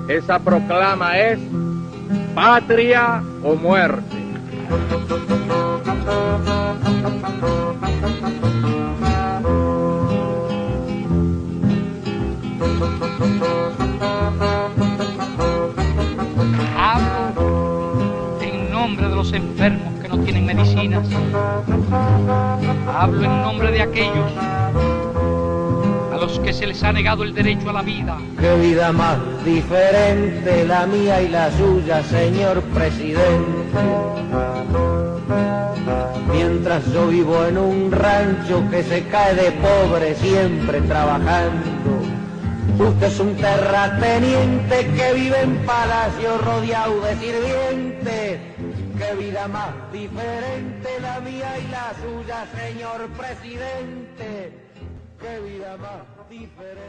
Esa proclama es patria o muerte. Hablo en nombre de los enfermos que no tienen medicinas. Hablo en nombre de aquellos a los que se les ha negado el derecho a la vida. Qué vida más diferente la mía y la suya, señor presidente. Mientras yo vivo en un rancho que se cae de pobre siempre trabajando, usted es un terrateniente que vive en palacio rodeado de sirvientes. Qué vida más diferente la mía y la suya, señor presidente. Qué vida más diferente.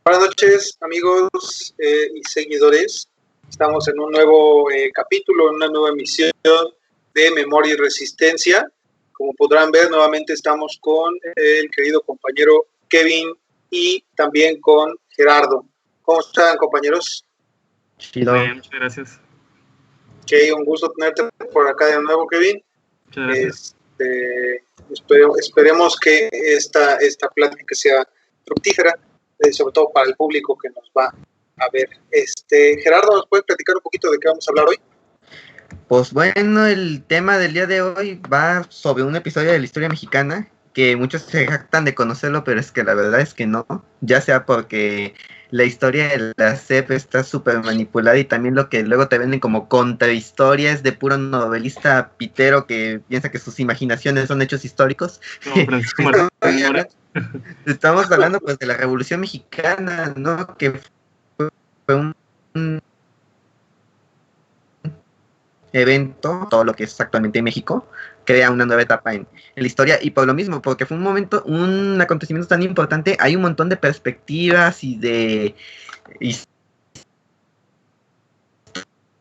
Buenas noches, amigos y seguidores. Estamos en un nuevo capítulo, en una nueva emisión de Memoria y Resistencia. Como podrán ver, nuevamente estamos con el querido compañero Kevin y también con Gerardo. ¿Cómo están, compañeros? Chido. Bien, muchas gracias. Ok, un gusto tenerte por acá de nuevo, Kevin. Muchas gracias. Esperemos que esta plática sea fructífera, sobre todo para el público que nos va a ver. Gerardo, ¿nos puedes platicar un poquito de qué vamos a hablar hoy? Pues bueno, el tema del día de hoy va sobre un episodio de la historia mexicana que muchos se jactan de conocerlo, pero es que la verdad es que no, ya sea porque la historia de la SEP está súper manipulada y también lo que luego te venden como contrahistorias de puro novelista pitero que piensa que sus imaginaciones son hechos históricos. No, Francisco Martínez. Estamos hablando pues de la Revolución Mexicana, ¿no? Que fue un evento, todo lo que es actualmente México, crea una nueva etapa en la historia, y por lo mismo, porque fue un acontecimiento tan importante, hay un montón de perspectivas y de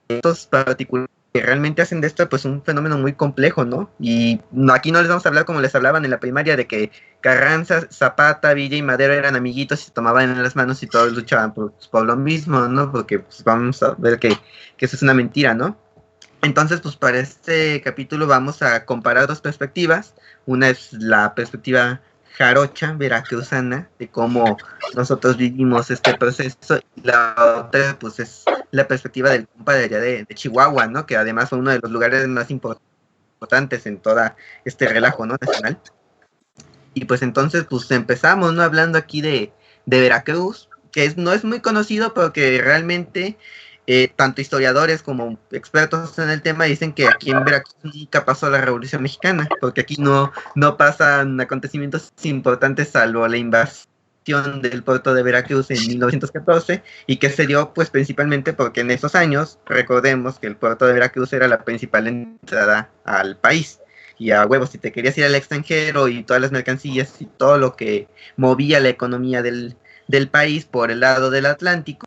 estos particulares que realmente hacen de esto pues un fenómeno muy complejo, ¿no? Y aquí no les vamos a hablar como les hablaban en la primaria de que Carranza, Zapata, Villa y Madero eran amiguitos y se tomaban en las manos y todos luchaban por lo mismo, ¿no? Porque pues vamos a ver que eso es una mentira, ¿no? Entonces, pues para este capítulo vamos a comparar dos perspectivas. Una es la perspectiva jarocha, veracruzana, de cómo nosotros vivimos este proceso, y la otra, pues es la perspectiva del compa de allá de Chihuahua, ¿no? Que además fue uno de los lugares más importantes en toda este relajo, ¿no? Nacional. Y pues entonces, pues empezamos, ¿no? Hablando aquí de Veracruz, que no es muy conocido porque realmente tanto historiadores como expertos en el tema dicen que aquí en Veracruz nunca pasó la Revolución Mexicana, porque aquí no pasan acontecimientos importantes salvo la invasión del puerto de Veracruz en 1914, y que se dio pues principalmente porque en esos años, recordemos que el puerto de Veracruz era la principal entrada al país, y a huevos, si te querías ir al extranjero y todas las mercancías y todo lo que movía la economía del país por el lado del Atlántico,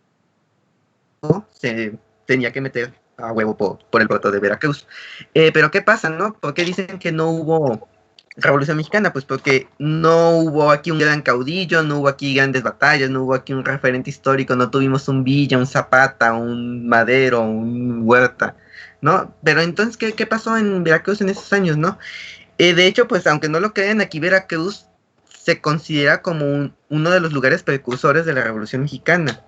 se tenía que meter a huevo por el puerto de Veracruz. Pero ¿qué pasa, no? ¿Por qué dicen que no hubo Revolución Mexicana? Pues porque no hubo aquí un gran caudillo, no hubo aquí grandes batallas, no hubo aquí un referente histórico, no tuvimos un Villa, un Zapata, un Madero, un Huerta, ¿no? Pero entonces, ¿qué pasó en Veracruz en esos años, no? De hecho, pues aunque no lo crean, aquí Veracruz se considera como uno de los lugares precursores de la Revolución Mexicana.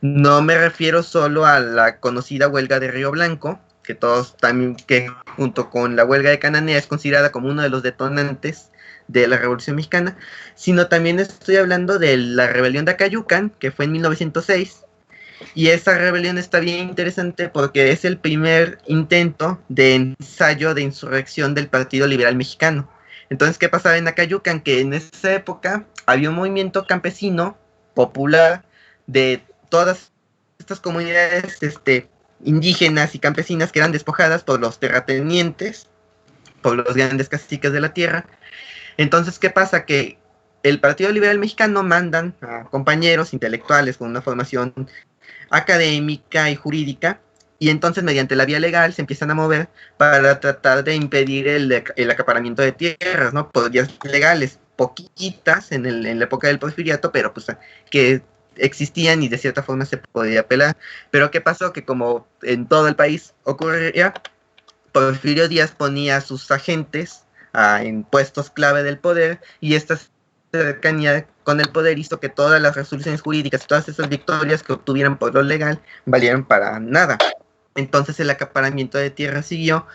No me refiero solo a la conocida huelga de Río Blanco, que todos también, que junto con la huelga de Cananea es considerada como uno de los detonantes de la Revolución Mexicana, sino también estoy hablando de la rebelión de Acayucan, que fue en 1906, y esa rebelión está bien interesante porque es el primer intento de ensayo de insurrección del Partido Liberal Mexicano. Entonces, ¿qué pasaba en Acayucan? Que en esa época había un movimiento campesino popular de todas estas comunidades indígenas y campesinas que eran despojadas por los terratenientes, por los grandes caciques de la tierra. Entonces, ¿qué pasa? Que el Partido Liberal Mexicano mandan a compañeros intelectuales con una formación académica y jurídica, y entonces mediante la vía legal se empiezan a mover para tratar de impedir el acaparamiento de tierras, ¿no? Por vías legales. poquitas en la época del Porfiriato, pero pues que existían y de cierta forma se podía apelar. Pero ¿qué pasó? Que como en todo el país ocurría, Porfirio Díaz ponía a sus agentes en puestos clave del poder, y esta cercanía con el poder hizo que todas las resoluciones jurídicas y todas esas victorias que obtuvieran por lo legal valieran para nada. Entonces el acaparamiento de tierra siguió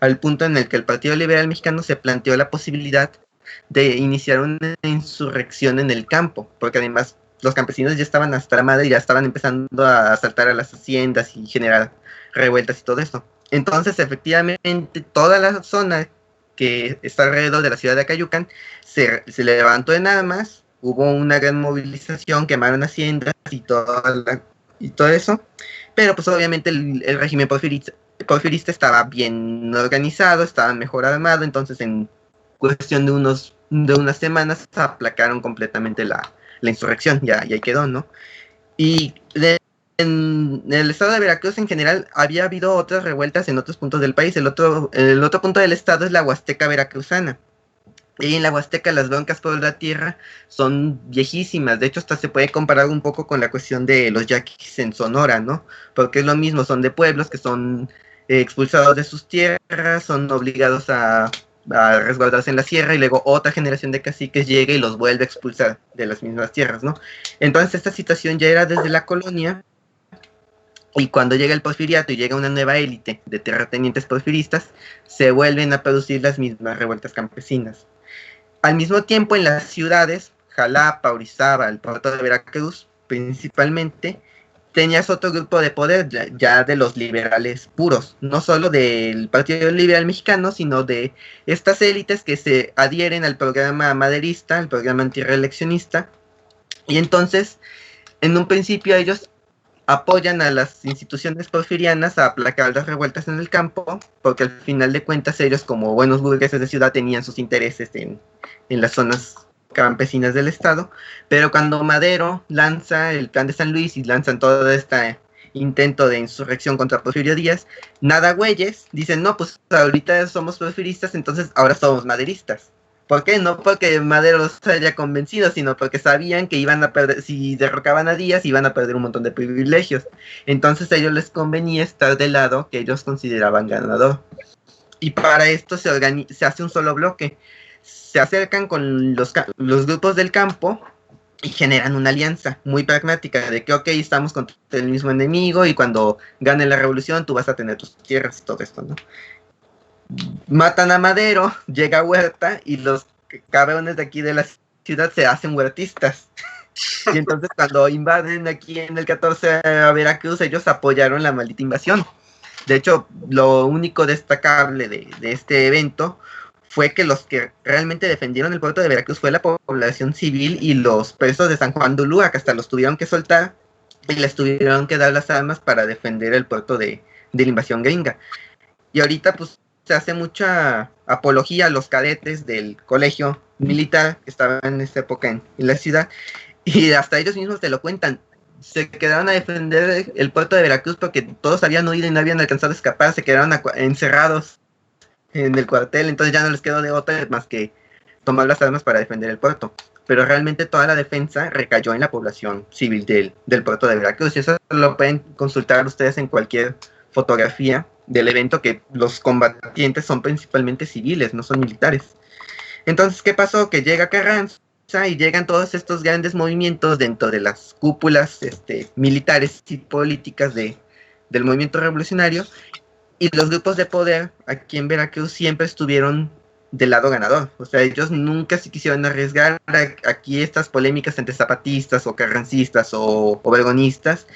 al punto en el que el Partido Liberal Mexicano se planteó la posibilidad de iniciar una insurrección en el campo, porque además los campesinos ya estaban hasta la madre y ya estaban empezando a asaltar a las haciendas y generar revueltas y todo eso. Entonces, efectivamente, toda la zona que está alrededor de la ciudad de Acayucan se levantó en armas, hubo una gran movilización, quemaron haciendas y todo eso, pero pues obviamente el régimen porfirista estaba bien organizado, estaba mejor armado, entonces en cuestión de unas semanas aplacaron completamente la insurrección, y ahí quedó, ¿no? Y en el estado de Veracruz en general había habido otras revueltas en otros puntos del país. El otro punto del estado es la Huasteca veracruzana. Y en la Huasteca las broncas por la tierra son viejísimas. De hecho, hasta se puede comparar un poco con la cuestión de los yaquis en Sonora, ¿no? Porque es lo mismo, son de pueblos que son expulsados de sus tierras, son obligados a resguardarse en la sierra, y luego otra generación de caciques llega y los vuelve a expulsar de las mismas tierras, ¿no? Entonces esta situación ya era desde la colonia, y cuando llega el porfiriato y llega una nueva élite de terratenientes porfiristas, se vuelven a producir las mismas revueltas campesinas. Al mismo tiempo, en las ciudades, Jalapa, Orizaba, el puerto de Veracruz, principalmente, tenías otro grupo de poder ya de los liberales puros, no solo del Partido Liberal Mexicano, sino de estas élites que se adhieren al programa maderista, al programa antirreeleccionista, y entonces, en un principio ellos apoyan a las instituciones porfirianas a aplacar las revueltas en el campo, porque al final de cuentas ellos, como buenos burgueses de ciudad, tenían sus intereses en las zonas campesinas del estado. Pero cuando Madero lanza el plan de San Luis y lanzan todo este intento de insurrección contra Porfirio Díaz, nada güeyes, dicen, no, pues ahorita somos porfiristas, entonces ahora somos maderistas. ¿Por qué? No porque Madero los haya convencido, sino porque sabían que iban a perder, si derrocaban a Díaz, iban a perder un montón de privilegios. Entonces a ellos les convenía estar del lado que ellos consideraban ganador. Y para esto se hace un solo bloque. Se acercan con los grupos del campo y generan una alianza muy pragmática de que, ok, estamos contra el mismo enemigo, y cuando gane la revolución tú vas a tener tus tierras y todo esto, ¿no? Matan a Madero, llega Huerta, y los cabrones de aquí de la ciudad se hacen huertistas. Y entonces cuando invaden aquí en el 14 a Veracruz, ellos apoyaron la maldita invasión. De hecho, lo único destacable de este evento fue que los que realmente defendieron el puerto de Veracruz fue la población civil y los presos de San Juan de Ulúa, que hasta los tuvieron que soltar y les tuvieron que dar las armas para defender el puerto de la invasión gringa. Y ahorita pues se hace mucha apología a los cadetes del colegio militar que estaban en esta época en la ciudad, y hasta ellos mismos te lo cuentan. Se quedaron a defender el puerto de Veracruz porque todos habían huido y no habían alcanzado a escapar, se quedaron encerrados en el cuartel, entonces ya no les quedó de otra más que tomar las armas para defender el puerto. Pero realmente toda la defensa recayó en la población civil del puerto de Veracruz, y eso lo pueden consultar ustedes en cualquier fotografía del evento, que los combatientes son principalmente civiles, no son militares. Entonces, ¿qué pasó? Que llega Carranza y llegan todos estos grandes movimientos dentro de las cúpulas militares y políticas del movimiento revolucionario, y los grupos de poder aquí en Veracruz siempre estuvieron del lado ganador. O sea, ellos nunca se quisieron arriesgar. Aquí estas polémicas entre zapatistas o carrancistas o obregonistas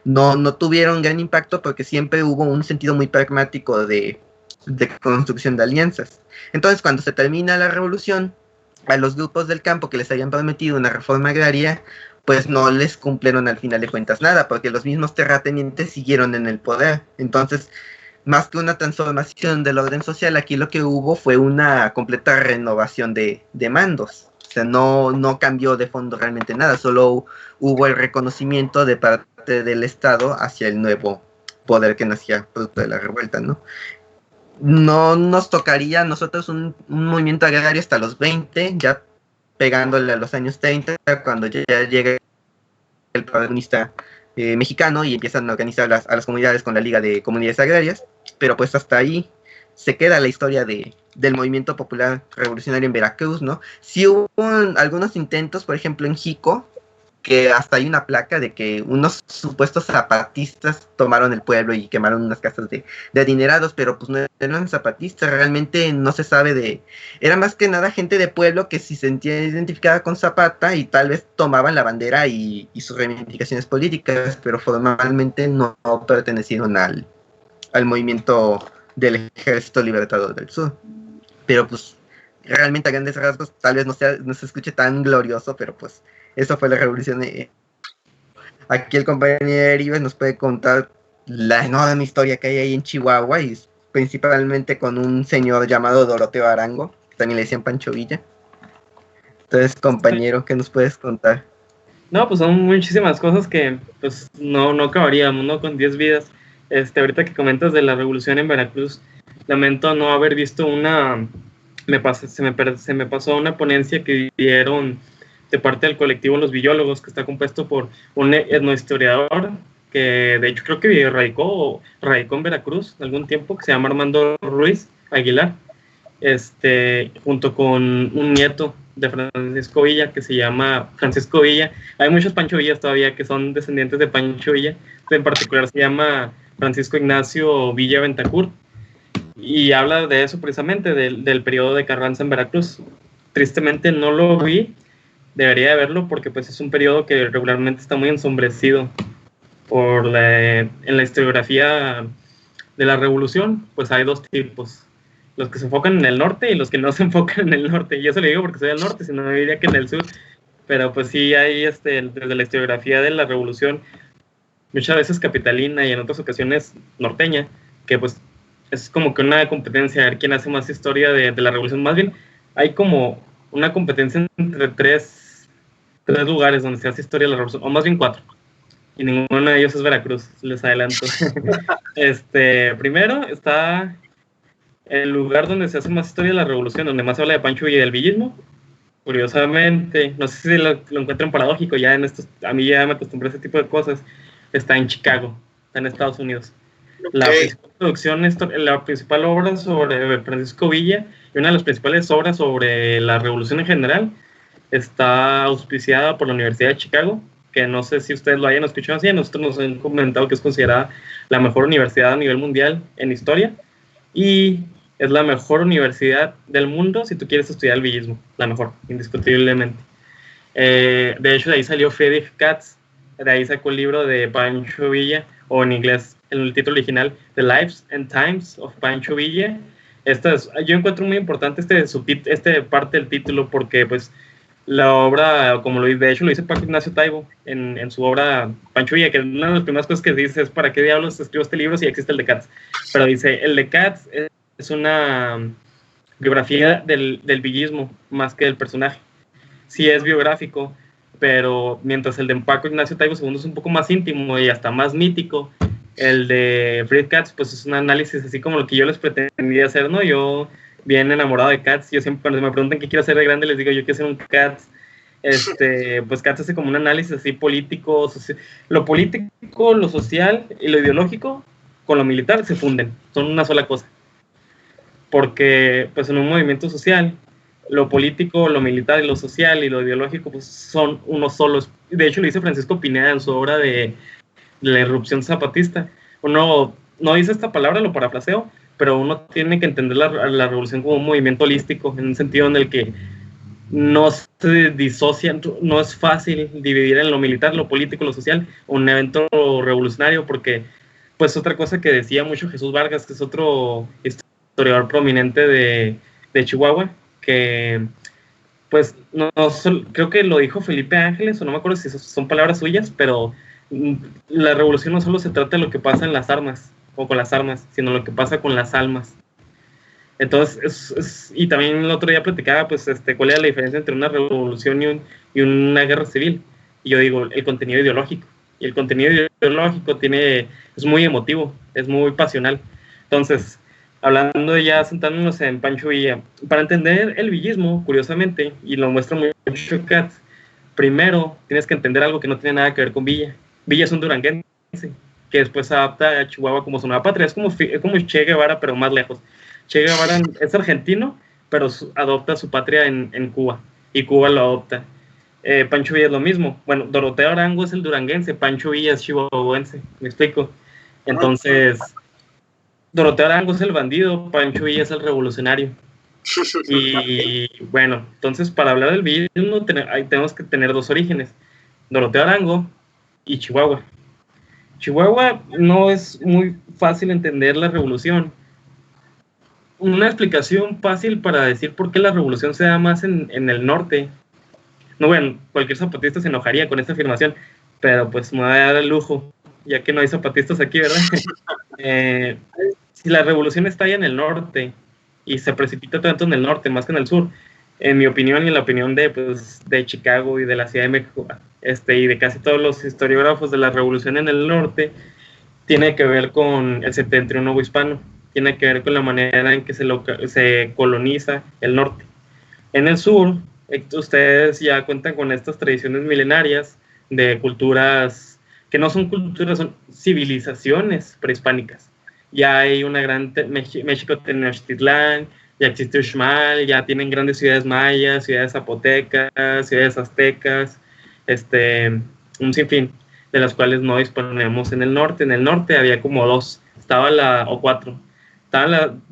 no tuvieron gran impacto, porque siempre hubo un sentido muy pragmático de construcción de alianzas. Entonces, cuando se termina la revolución, a los grupos del campo que les habían prometido una reforma agraria, pues no les cumplieron al final de cuentas nada, porque los mismos terratenientes siguieron en el poder. Entonces, más que una transformación del orden social, aquí lo que hubo fue una completa renovación de mandos. O sea, no cambió de fondo realmente nada, solo hubo el reconocimiento de parte del Estado hacia el nuevo poder que nacía producto de la revuelta, ¿no? no nos tocaría a nosotros un movimiento agrario hasta los 20, ya pegándole a los años 30, cuando ya llega el protagonista mexicano y empiezan a organizar a las comunidades con la Liga de Comunidades Agrarias, pero pues hasta ahí se queda la historia del movimiento popular revolucionario en Veracruz, ¿no? Sí hubo algunos intentos, por ejemplo en Jico, que hasta hay una placa de que unos supuestos zapatistas tomaron el pueblo y quemaron unas casas de adinerados, pero pues no eran zapatistas, realmente no se sabe era más que nada gente de pueblo que se sentía identificada con Zapata y tal vez tomaban la bandera y sus reivindicaciones políticas, pero formalmente no pertenecieron al movimiento del Ejército Libertador del Sur. Pero pues realmente a grandes rasgos tal vez no se escuche tan glorioso, pero pues eso fue la revolución. Aquí el compañero Ives nos puede contar la enorme historia que hay ahí en Chihuahua, y principalmente con un señor llamado Doroteo Arango, que también le decían Pancho Villa. Entonces, compañero, ¿qué nos puedes contar? No, pues son muchísimas cosas que pues no acabaríamos, ¿no? Con 10 vidas. Ahorita que comentas de la revolución en Veracruz, lamento no haber visto se me pasó una ponencia que dieron de parte del colectivo Los Villólogos, que está compuesto por un etnohistoriador que de hecho creo que radicó en Veracruz algún tiempo, que se llama Armando Ruiz Aguilar, junto con un nieto de Francisco Villa que se llama Francisco Villa. Hay muchos Pancho Villas todavía que son descendientes de Pancho Villa, en particular se llama Francisco Ignacio Villa Ventacourt, y habla de eso precisamente, del periodo de Carranza en Veracruz. Tristemente no lo vi, debería de verlo porque pues es un periodo que regularmente está muy ensombrecido en la historiografía de la revolución. Pues hay dos tipos: los que se enfocan en el norte y los que no se enfocan en el norte. Y eso le digo porque soy del norte, si no me diría que en el sur. Pero pues sí hay desde la historiografía de la revolución, muchas veces capitalina y en otras ocasiones norteña, que pues es como que una competencia a ver quién hace más historia de la revolución. Más bien hay como una competencia entre tres lugares donde se hace historia de la revolución, o más bien 4, y ninguno de ellos es Veracruz, les adelanto. Primero está el lugar donde se hace más historia de la revolución, donde más se habla de Pancho Villa y del villismo. Curiosamente, no sé si lo encuentran paradójico, a mí ya me acostumbré a ese tipo de cosas. Está en Chicago, está en Estados Unidos. La principal producción, la principal obra sobre Francisco Villa y una de las principales obras sobre la revolución en general está auspiciada por la Universidad de Chicago, que no sé si ustedes lo hayan escuchado así. A nosotros nos han comentado que es considerada la mejor universidad a nivel mundial en historia, y es la mejor universidad del mundo si tú quieres estudiar el villismo, la mejor, indiscutiblemente. De hecho, de ahí salió Friedrich Katz, de ahí sacó el libro de Pancho Villa, o en inglés, el título original, The Lives and Times of Pancho Villa. Yo encuentro muy importante parte del título, porque pues la obra, de hecho lo dice Paco Ignacio Taibo en su obra Pancho Villa, que una de las primeras cosas que dice es: ¿para qué diablos escribo este libro si existe el de Katz? Pero dice, el de Katz es una biografía del villismo más que del personaje. Sí es biográfico, pero mientras el de Paco Ignacio Taibo II es un poco más íntimo y hasta más mítico, el de Friedrich Katz pues es un análisis así como lo que yo les pretendía hacer, ¿no? Yo bien enamorado de Katz, yo siempre cuando me preguntan qué quiero hacer de grande les digo yo quiero ser un Katz. Pues Katz hace como un análisis así político, lo político, lo social y lo ideológico con lo militar se funden, son una sola cosa, porque pues en un movimiento social lo político, lo militar y lo social y lo ideológico pues son uno solo. De hecho lo dice Francisco Pineda en su obra de la irrupción zapatista. Uno no dice esta palabra, lo parafraseo, pero uno tiene que entender la revolución como un movimiento holístico, en un sentido en el que no se disocian, no es fácil dividir en lo militar, lo político, lo social, un evento revolucionario, porque pues otra cosa que decía mucho Jesús Vargas, que es otro historiador prominente de Chihuahua, que pues creo que lo dijo Felipe Ángeles, o no me acuerdo si son palabras suyas, pero la revolución no solo se trata de lo que pasa en las armas o con las armas, sino lo que pasa con las almas. Entonces, y también el otro día platicaba pues cuál era la diferencia entre una revolución y una guerra civil, y yo digo el contenido ideológico, y el contenido ideológico es muy emotivo, es muy pasional. Entonces hablando ya sentándonos en Pancho Villa, para entender el villismo, curiosamente, y lo muestra mucho Katz, primero tienes que entender algo que no tiene nada que ver con Villa. Villa es un duranguense que después se adapta a Chihuahua como su nueva patria. Es como Che Guevara, pero más lejos. Che Guevara es argentino, pero adopta su patria en Cuba, y Cuba lo adopta. Pancho Villa es lo mismo. Bueno, Doroteo Arango es el duranguense, Pancho Villa es chihuahuense, ¿me explico? Entonces, Doroteo Arango es el bandido, Pancho Villa es el revolucionario. Y bueno, entonces para hablar del villismo tenemos que tener dos orígenes, Doroteo Arango y Chihuahua. Chihuahua no es muy fácil entender la revolución. Una explicación fácil para decir por qué la revolución se da más en el norte. No, bueno, cualquier zapatista se enojaría con esta afirmación, pero pues me voy a dar el lujo, ya que no hay zapatistas aquí, ¿verdad? Si la revolución está ahí en el norte y se precipita tanto en el norte más que en el sur, en mi opinión y en la opinión de Chicago y de la Ciudad de México, y de casi todos los historiógrafos de la revolución en el norte, tiene que ver con el septentrión novohispano, tiene que ver con la manera en que se coloniza el norte. En el sur, ustedes ya cuentan con estas tradiciones milenarias de culturas que no son culturas, son civilizaciones prehispánicas. Ya hay una gran México Tenochtitlán, ya existe Uxmal, ya tienen grandes ciudades mayas, ciudades zapotecas, ciudades aztecas, un sinfín, de las cuales no disponemos en el norte. En el norte había como dos, o cuatro, estaban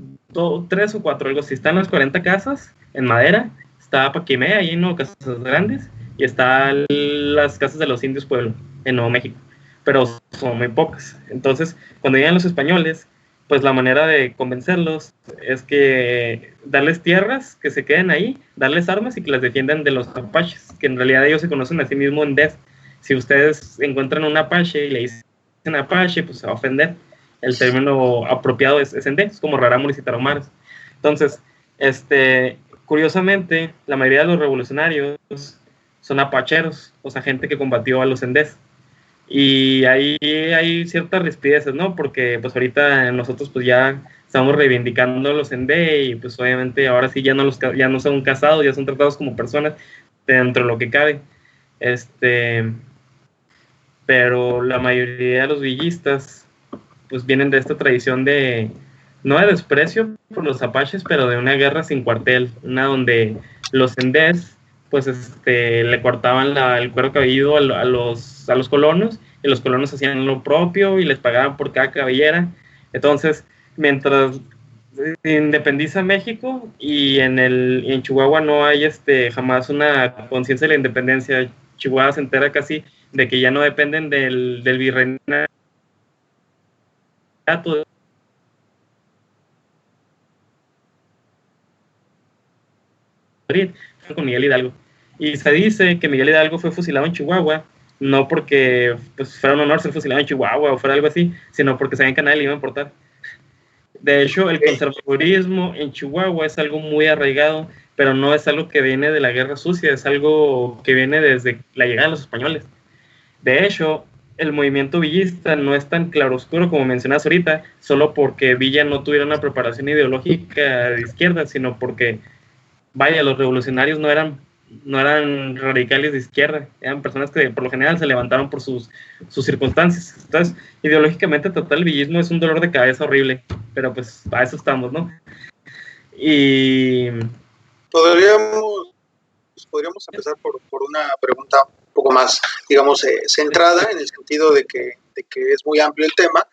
tres o cuatro, algo así. Están las 40 casas en madera, está Paquimé, ahí no, casas grandes, y están las casas de los indios pueblo, en Nuevo México, pero son muy pocas. Entonces, cuando llegan los españoles, pues la manera de convencerlos es que darles tierras, que se queden ahí, darles armas y que las defiendan de los apaches, que en realidad ellos se conocen a sí mismos en Des. Si ustedes encuentran un apache y le dicen apache, pues se va a ofender. El término apropiado es en Des, es como rarámuris y tarahumaras. Entonces, curiosamente, la mayoría de los revolucionarios son apacheros, o sea, gente que combatió a los endés. Y ahí hay ciertas rispideces, ¿no? Porque pues ahorita nosotros pues ya estamos reivindicando los endé y pues obviamente ahora sí ya no son casados, ya son tratados como personas dentro de lo que cabe. Pero la mayoría de los villistas pues vienen de esta tradición no de desprecio por los apaches, pero de una guerra sin cuartel, una donde los endés pues le cortaban el cuero cabelludo a los colonos, y los colonos hacían lo propio y les pagaban por cada cabellera. Entonces, mientras independiza México y en Chihuahua no hay jamás una conciencia de la independencia, Chihuahua se entera casi de que ya no dependen del virreinato con Miguel Hidalgo. Y se dice que Miguel Hidalgo fue fusilado en Chihuahua, no porque pues, fuera un honor ser fusilado en Chihuahua o fuera algo así, sino porque sabían que a nadie le iba a importar. De hecho, el conservadurismo en Chihuahua es algo muy arraigado, pero no es algo que viene de la guerra sucia, es algo que viene desde la llegada de los españoles. De hecho, el movimiento villista no es tan claroscuro como mencionas ahorita, solo porque Villa no tuviera una preparación ideológica de izquierda, sino porque, vaya, los revolucionarios no eran radicales de izquierda, eran personas que por lo general se levantaron por sus circunstancias. Entonces, ideológicamente tratar el villismo es un dolor de cabeza horrible, pero pues a eso estamos, ¿no? Y podríamos empezar por una pregunta un poco más, digamos, centrada, en el sentido de que es muy amplio el tema.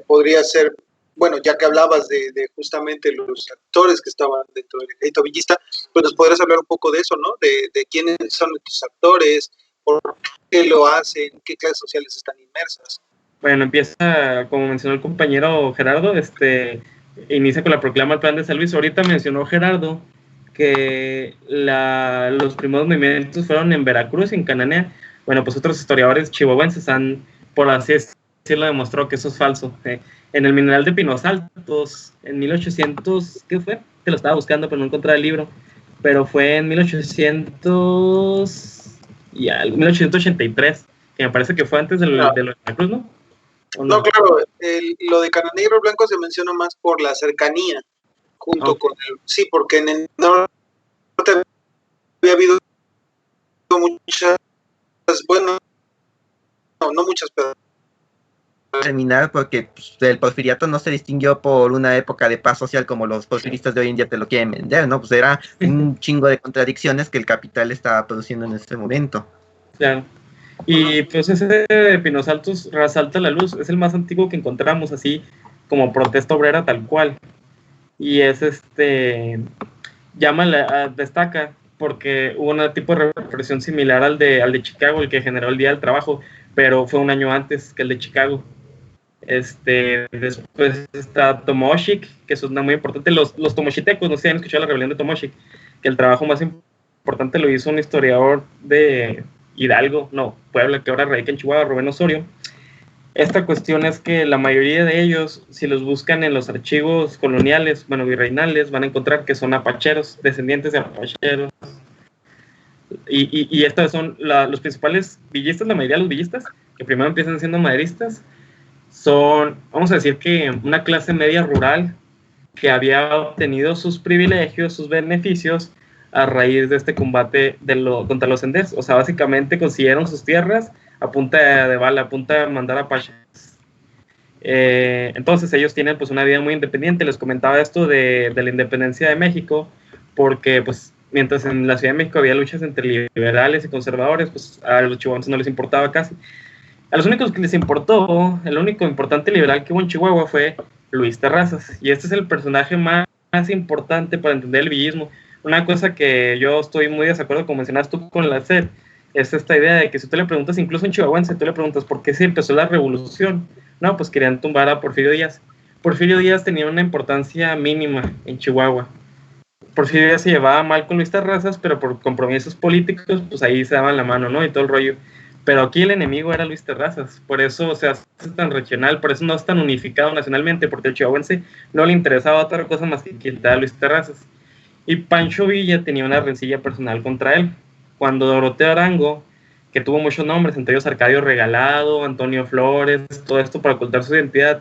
Podría ser, bueno, ya que hablabas de justamente los actores que estaban dentro del ejército villista, pues nos podrías hablar un poco de eso, ¿no? De quiénes son estos actores, por qué lo hacen, qué clases sociales están inmersas. Bueno, empieza, como mencionó el compañero Gerardo, inicia con la proclama del Plan de San Luis. Ahorita mencionó Gerardo que los primeros movimientos fueron en Veracruz y en Cananea. Bueno, pues otros historiadores chihuahuenses han, por así decirlo, demostrado que eso es falso. En el Mineral de Pinos Altos, en 1800, ¿qué fue? Te lo estaba buscando, pero no encontré el libro. Pero fue en 1883, que me parece que fue antes de lo de Veracruz, ¿no? ¿o No, claro, lo de Cananegro Blanco se menciona más por la cercanía, junto con el... Sí, porque en el norte había habido muchas, bueno, no muchas, pero... Terminar porque pues, el porfiriato no se distinguió por una época de paz social como los porfiristas de hoy en día te lo quieren vender, ¿no? Pues era un chingo de contradicciones que el capital estaba produciendo en este momento. Claro. Y pues ese de Pinos Altos resalta la luz, es el más antiguo que encontramos así como protesta obrera tal cual. Y es destaca porque hubo un tipo de represión similar al de Chicago, el que generó el Día del Trabajo, pero fue un año antes que el de Chicago. Después está Tomoshik, que es una muy importante. Los tomoshitecos, no sé si han escuchado la rebelión de Tomoshik, que el trabajo más importante lo hizo un historiador de Hidalgo, Puebla, que ahora radica en Chihuahua, Rubén Osorio. Esta cuestión es que la mayoría de ellos, si los buscan en los archivos coloniales, virreinales, van a encontrar que son apacheros, descendientes de apacheros. Y estos son los principales villistas, la mayoría de los villistas, que primero empiezan siendo maderistas, son, vamos a decir que una clase media rural que había obtenido sus privilegios, sus beneficios a raíz de este combate contra los Enders. O sea, básicamente consiguieron sus tierras a punta de bala, a punta de mandar apaches. Entonces ellos tienen pues una vida muy independiente. Les comentaba esto de la independencia de México, porque pues mientras en la Ciudad de México había luchas entre liberales y conservadores, pues a los chihuahuenses no les importaba casi. A los únicos que les importó, el único importante liberal que hubo en Chihuahua fue Luis Terrazas, y este es el personaje más importante para entender el villismo. Una cosa que yo estoy muy de desacuerdo, como mencionas tú con la SED, es esta idea de que si tú le preguntas, incluso en chihuahuense, tú le preguntas ¿por qué se empezó la revolución? No, pues querían tumbar a Porfirio Díaz. Porfirio Díaz tenía una importancia mínima en Chihuahua. Porfirio Díaz se llevaba mal con Luis Terrazas, pero por compromisos políticos, pues ahí se daban la mano, ¿no? Y todo el rollo. Pero aquí el enemigo era Luis Terrazas, por eso se hace tan regional, por eso no es tan unificado nacionalmente, porque al chihuahuense no le interesaba otra cosa más que quitar a Luis Terrazas. Y Pancho Villa tenía una rencilla personal contra él. Cuando Doroteo Arango, que tuvo muchos nombres, entre ellos Arcadio Regalado, Antonio Flores, todo esto para ocultar su identidad,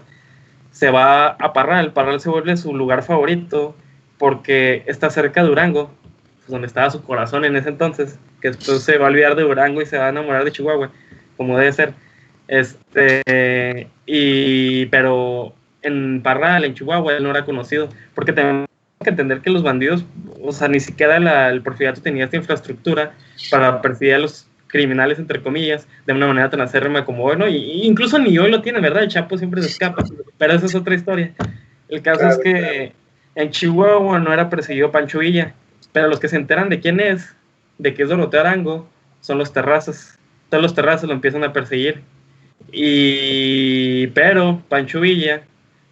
se va a Parral. Parral se vuelve su lugar favorito porque está cerca de Durango, pues donde estaba su corazón en ese entonces, que después se va a olvidar de Durango y se va a enamorar de Chihuahua, como debe ser. Pero en Parral, en Chihuahua, él no era conocido, porque tenemos que entender que los bandidos, o sea, ni siquiera el porfiriato tenía esta infraestructura para perseguir a los criminales, entre comillas, de una manera tan acérrima como hoy, ¿no? Y incluso ni hoy lo tienen, ¿verdad? El Chapo siempre se escapa, pero esa es otra historia. El caso es que en Chihuahua no era perseguido Pancho Villa, pero los que se enteran de quién es, de que es Doroteo Arango, son los Terrazas. Todos los Terrazas lo empiezan a perseguir. Pero Pancho Villa,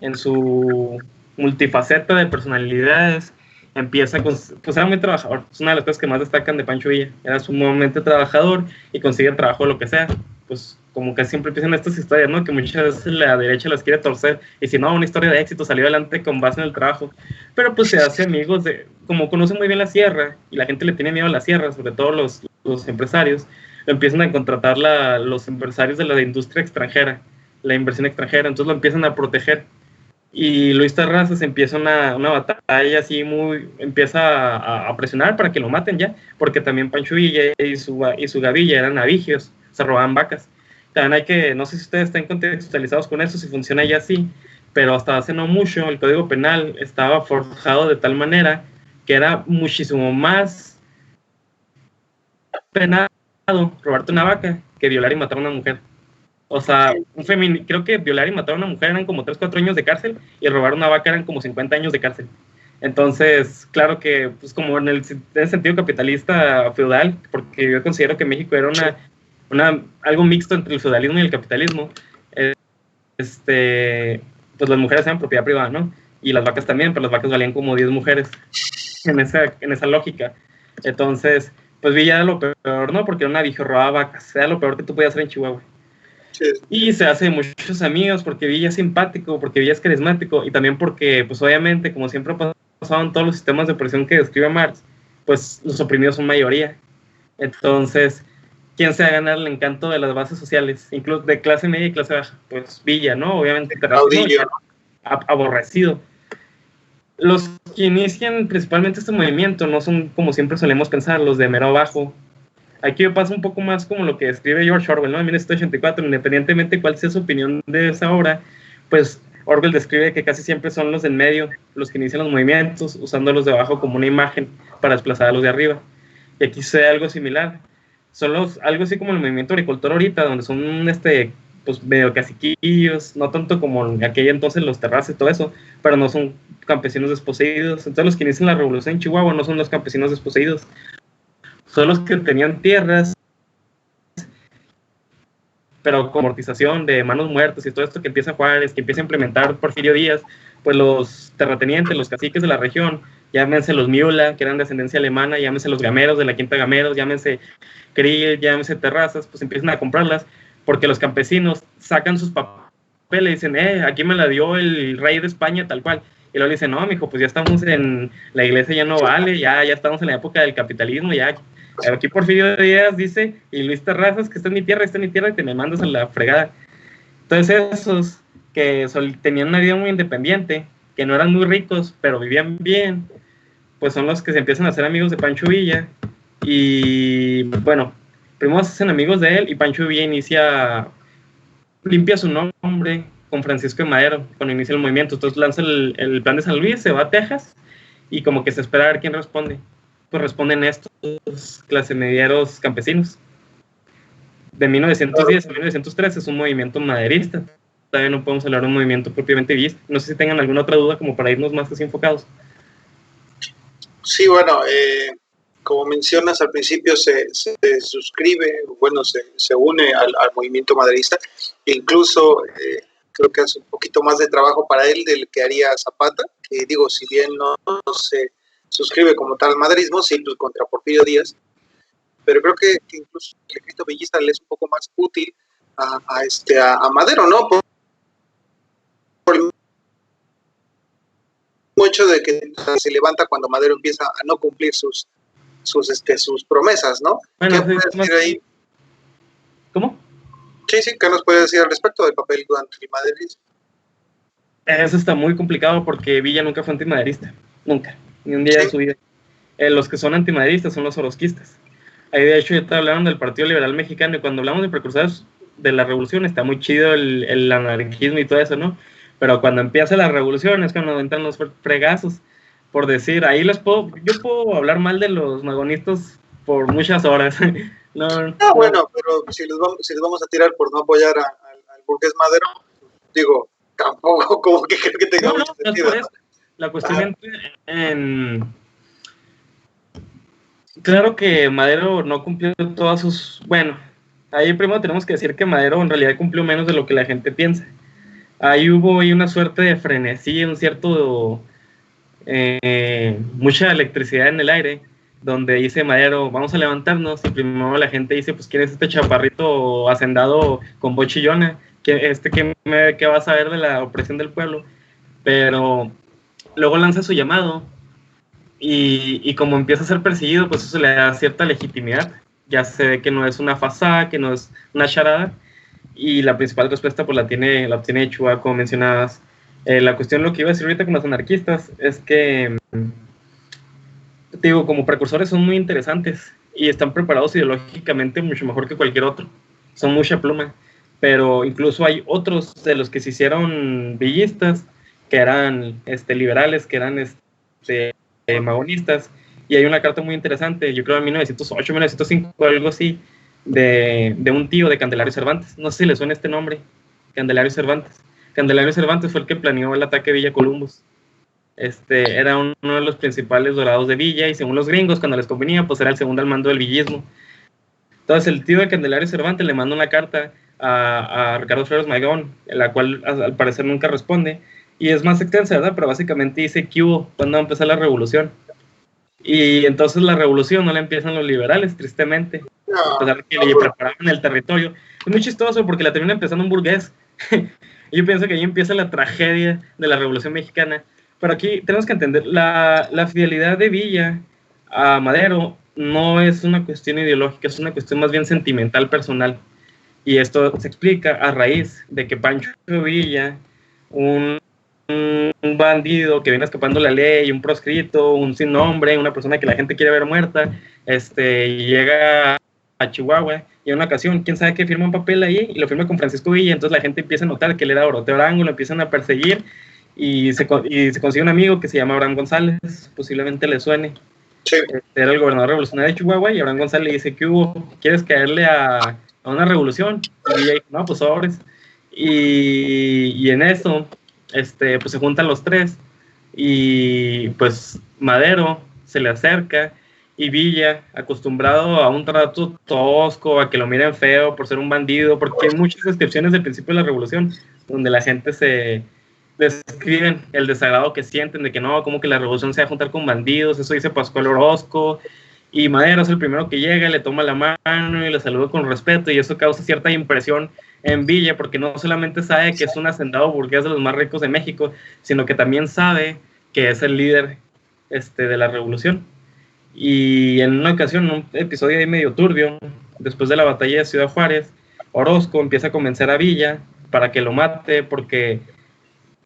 en su multifaceta de personalidades, empieza pues era muy trabajador. Es una de las cosas que más destacan de Pancho Villa. Era sumamente trabajador y consigue trabajo lo que sea. Pues como que siempre empiezan estas historias, ¿no? Que muchas veces la derecha las quiere torcer. Y si no, una historia de éxito salió adelante con base en el trabajo. Pero pues se hace amigos como conoce muy bien la sierra y la gente le tiene miedo a la sierra, sobre todo los empresarios, lo empiezan a contratar los empresarios de la industria extranjera, la inversión extranjera. Entonces lo empiezan a proteger. Y Luis Terrazas empieza una batalla así empieza a presionar para que lo maten ya, porque también Pancho Villa y su gavilla eran navigios, se robaban vacas. También no sé si ustedes están contextualizados con eso, si funciona ya así, pero hasta hace no mucho el Código Penal estaba forjado de tal manera que era muchísimo más penado robarte una vaca que violar y matar a una mujer. O sea, creo que violar y matar a una mujer eran como 3-4 años de cárcel y robar una vaca eran como 50 años de cárcel. Entonces, claro que, pues como en el sentido capitalista feudal, porque yo considero que México era algo mixto entre el feudalismo y el capitalismo, pues las mujeres eran propiedad privada, ¿no? Y las vacas también, pero las vacas valían como 10 mujeres en esa lógica. Entonces, pues Villa era lo peor, ¿no? Porque era una vieja, robaba vacas, era lo peor que tú podías hacer en Chihuahua. Sí. Y se hace muchos amigos porque Villa es simpático, porque Villa es carismático y también porque, pues obviamente, como siempre ha pasado en todos los sistemas de opresión que describe Marx, pues los oprimidos son mayoría. Entonces, ¿quién se va a ganar el encanto de las bases sociales, incluso de clase media y clase baja? Pues Villa, ¿no? Obviamente, Caudillo. aborrecido. Los que inician principalmente este movimiento no son como siempre solemos pensar, los de mero abajo. Aquí pasa un poco más como lo que escribe George Orwell, ¿no? En 1984, independientemente de cuál sea su opinión de esa obra, pues Orwell describe que casi siempre son los del medio los que inician los movimientos, usando a los de abajo como una imagen para desplazar a los de arriba. Y aquí sucede algo similar. Son algo así como el movimiento agricultor ahorita, donde son pues medio caciquillos, no tanto como en aquella entonces los terrazas y todo eso, pero no son campesinos desposeídos. Entonces los que inician la revolución en Chihuahua no son los campesinos desposeídos, son los que tenían tierras, pero con amortización de manos muertas y todo esto que empieza Juárez, que empieza a implementar Porfirio Díaz, pues los terratenientes, los caciques de la región, llámense los Miula, que eran de ascendencia alemana, llámense los Gameros de la Quinta Gameros, llámense Krill, llámense Terrazas, pues empiezan a comprarlas, porque los campesinos sacan sus papeles y dicen, aquí me la dio el rey de España, tal cual. Y luego le dicen, no, mijo, pues ya estamos en, la iglesia ya no vale, ya estamos en la época del capitalismo, ya aquí Porfirio Díaz dice, y Luis Terrazas, que esta es mi tierra, y te me mandas a la fregada. Entonces esos que tenían una vida muy independiente, que no eran muy ricos, pero vivían bien, pues son los que se empiezan a hacer amigos de Pancho Villa, y bueno, primero se hacen amigos de él, y Pancho Villa limpia su nombre con Francisco de Madero, cuando inicia el movimiento. Entonces lanza el plan de San Luis, se va a Texas, y como que se espera a ver quién responde. Pues responden estos clasemedieros campesinos. De 1910 a 1913 es un movimiento maderista. Todavía no podemos hablar de un movimiento propiamente villista. No sé si tengan alguna otra duda como para irnos más así enfocados. Sí, bueno, como mencionas al principio, se suscribe, bueno, se une al movimiento maderista. Incluso creo que hace un poquito más de trabajo para él del que haría Zapata, que digo, si bien no se suscribe como tal al maderismo, sí, pues contra Porfirio Díaz, pero creo que incluso el ejército villista le es un poco más útil a Madero, ¿no? Por el hecho de que se levanta cuando Madero empieza a no cumplir sus promesas, ¿no? Bueno, ¿Qué puedes decir ahí? ¿Cómo? Sí, ¿qué nos puede decir al respecto del papel durante el maderismo? Eso está muy complicado porque Villa nunca fue antimaderista, nunca, ni un día de su vida. Los que son antimaderistas son los orozquistas. Ahí de hecho ya te hablaron del Partido Liberal Mexicano, y cuando hablamos de precursores de la revolución está muy chido el anarquismo y todo eso, ¿no? Pero cuando empieza la revolución es cuando entran los fregazos, por decir, ahí yo puedo hablar mal de los magonistas por muchas horas. Bueno, pero si les vamos a tirar por no apoyar al burgués Madero, digo, tampoco como que creo que tenga mucho sentido. No. La cuestión en claro que Madero no cumplió todas sus... Bueno, ahí primero tenemos que decir que Madero en realidad cumplió menos de lo que la gente piensa. Ahí hubo una suerte de frenesí, un cierto... mucha electricidad en el aire, donde dice Madero, vamos a levantarnos, y primero la gente dice, pues, ¿quién es este chaparrito hacendado con voz chillona? ¿Qué va a saber de la opresión del pueblo? Pero luego lanza su llamado, y como empieza a ser perseguido, pues eso le da cierta legitimidad. Ya se ve que no es una fasada, que no es una charada, y la principal respuesta pues la obtiene Chihuahua, como mencionabas. La cuestión, lo que iba a decir ahorita con los anarquistas, es que, te digo, como precursores son muy interesantes, y están preparados ideológicamente mucho mejor que cualquier otro. Son mucha pluma, pero incluso hay otros de los que se hicieron villistas, que eran liberales, que eran magonistas, y hay una carta muy interesante, yo creo en 1908, 1905, algo así, de un tío de Candelario Cervantes. No sé si le suena este nombre, Candelario Cervantes. Candelario Cervantes fue el que planeó el ataque a Villa Columbus. Era uno de los principales dorados de Villa, y según los gringos, cuando les convenía, pues era el segundo al mando del villismo. Entonces el tío de Candelario Cervantes le manda una carta a Ricardo Flores Magón, la cual al parecer nunca responde, y es más extensa, ¿verdad? Pero básicamente dice que hubo cuando empezó la revolución. Y entonces la revolución no la empiezan los liberales, tristemente, a pesar de que le preparaban el territorio. Es muy chistoso porque la termina empezando un burgués. Y yo pienso que ahí empieza la tragedia de la Revolución Mexicana. Pero aquí tenemos que entender, la fidelidad de Villa a Madero no es una cuestión ideológica, es una cuestión más bien sentimental, personal. Y esto se explica a raíz de que Pancho Villa, un bandido que viene escapando la ley, un proscrito, un sin nombre, una persona que la gente quiere ver muerta, llega a Chihuahua y en una ocasión, quién sabe qué, firma un papel ahí y lo firma con Francisco Villa. Entonces la gente empieza a notar que él era Doroteo Arango, lo empiezan a perseguir y se consigue un amigo que se llama Abraham González, posiblemente le suene. Sí. Era el gobernador revolucionario de Chihuahua y Abraham González le dice: ¿qué hubo? ¿Quieres caerle a una revolución? Y Villa dijo: no, pues sobres. Y en eso pues se juntan los tres y pues Madero se le acerca y Villa, acostumbrado a un trato tosco, a que lo miren feo por ser un bandido, porque hay muchas descripciones del principio de la revolución donde la gente se describen el desagrado que sienten de que no, como que la revolución se va a juntar con bandidos, eso dice Pascual Orozco, y Madero es el primero que llega, le toma la mano y le saluda con respeto, y eso causa cierta impresión en Villa, porque no solamente sabe que es un hacendado burgués de los más ricos de México, sino que también sabe que es el líder de la revolución. Y en una ocasión, un episodio ahí medio turbio, después de la batalla de Ciudad Juárez, Orozco empieza a convencer a Villa para que lo mate, porque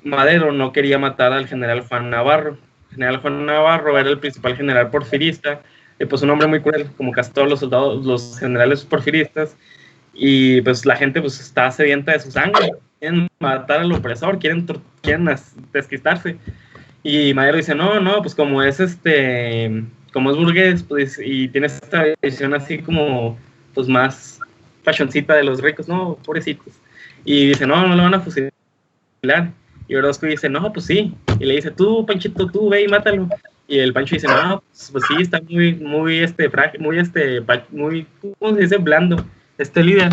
Madero no quería matar al general Juan Navarro. El general Juan Navarro era el principal general porfirista, pues un hombre muy cruel, como casi todos los soldados, los generales porfiristas, y pues la gente pues está sedienta de su sangre, quieren matar al opresor, quieren desquistarse. Y Madero dice: no, pues como es como es burgués, pues, y tiene esta visión así como pues más fachoncita de los ricos, no, pobrecitos. Y dice: no lo van a fusilar. Y Orozco dice: no, pues sí. Y le dice: tú, Panchito, tú ve y mátalo. Y el Pancho dice: no, pues sí, está muy frágil, muy, ¿cómo se dice? Blando, líder.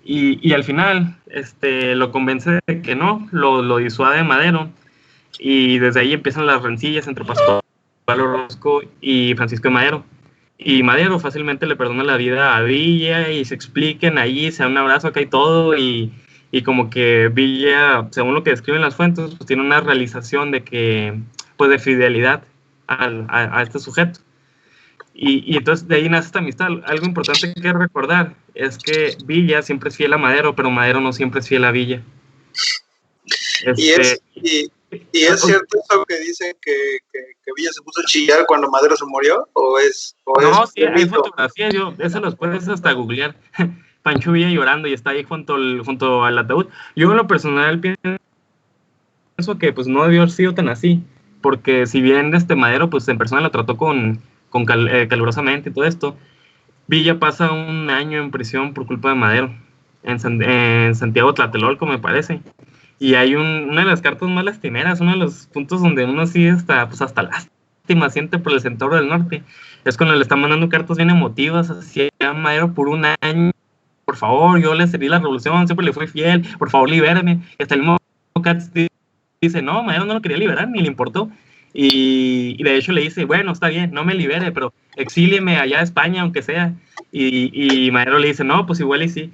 Y al final, lo convence de que no, lo disuade Madero. Y desde ahí empiezan las rencillas entre Pascual Orozco y Francisco de Madero. Y Madero fácilmente le perdona la vida a Villa y se expliquen ahí, se dan un abrazo acá y todo. Y como que Villa, según lo que describen las fuentes, pues tiene una realización de que, pues de fidelidad a este sujeto. Y entonces de ahí nace esta amistad. Algo importante que recordar es que Villa siempre es fiel a Madero, pero Madero no siempre es fiel a Villa. Y es cierto eso que dicen que Villa se puso a chillar cuando Madero se murió, no, sí, hay fotografías, eso los puedes hasta googlear. Pancho Villa llorando y está ahí junto al ataúd. Yo en lo personal pienso que pues no debió haber sido tan así, porque si bien Madero pues en persona lo trató calurosamente y todo esto, Villa pasa un año en prisión por culpa de Madero, en Santiago Tlatelolco, me parece. Y hay una de las cartas más lastimeras, uno de los puntos donde uno sí hasta lástima siente por el Centauro del Norte, es cuando le están mandando cartas bien emotivas hacia Madero por un año: por favor, yo le serví la revolución, siempre le fui fiel, por favor, libérame. Y hasta el mismo Katz dice: no, Madero no lo quería liberar, ni le importó. Y de hecho le dice: bueno, está bien, no me libere, pero exílieme allá a España, aunque sea. Y Madero le dice: no, pues igual y sí.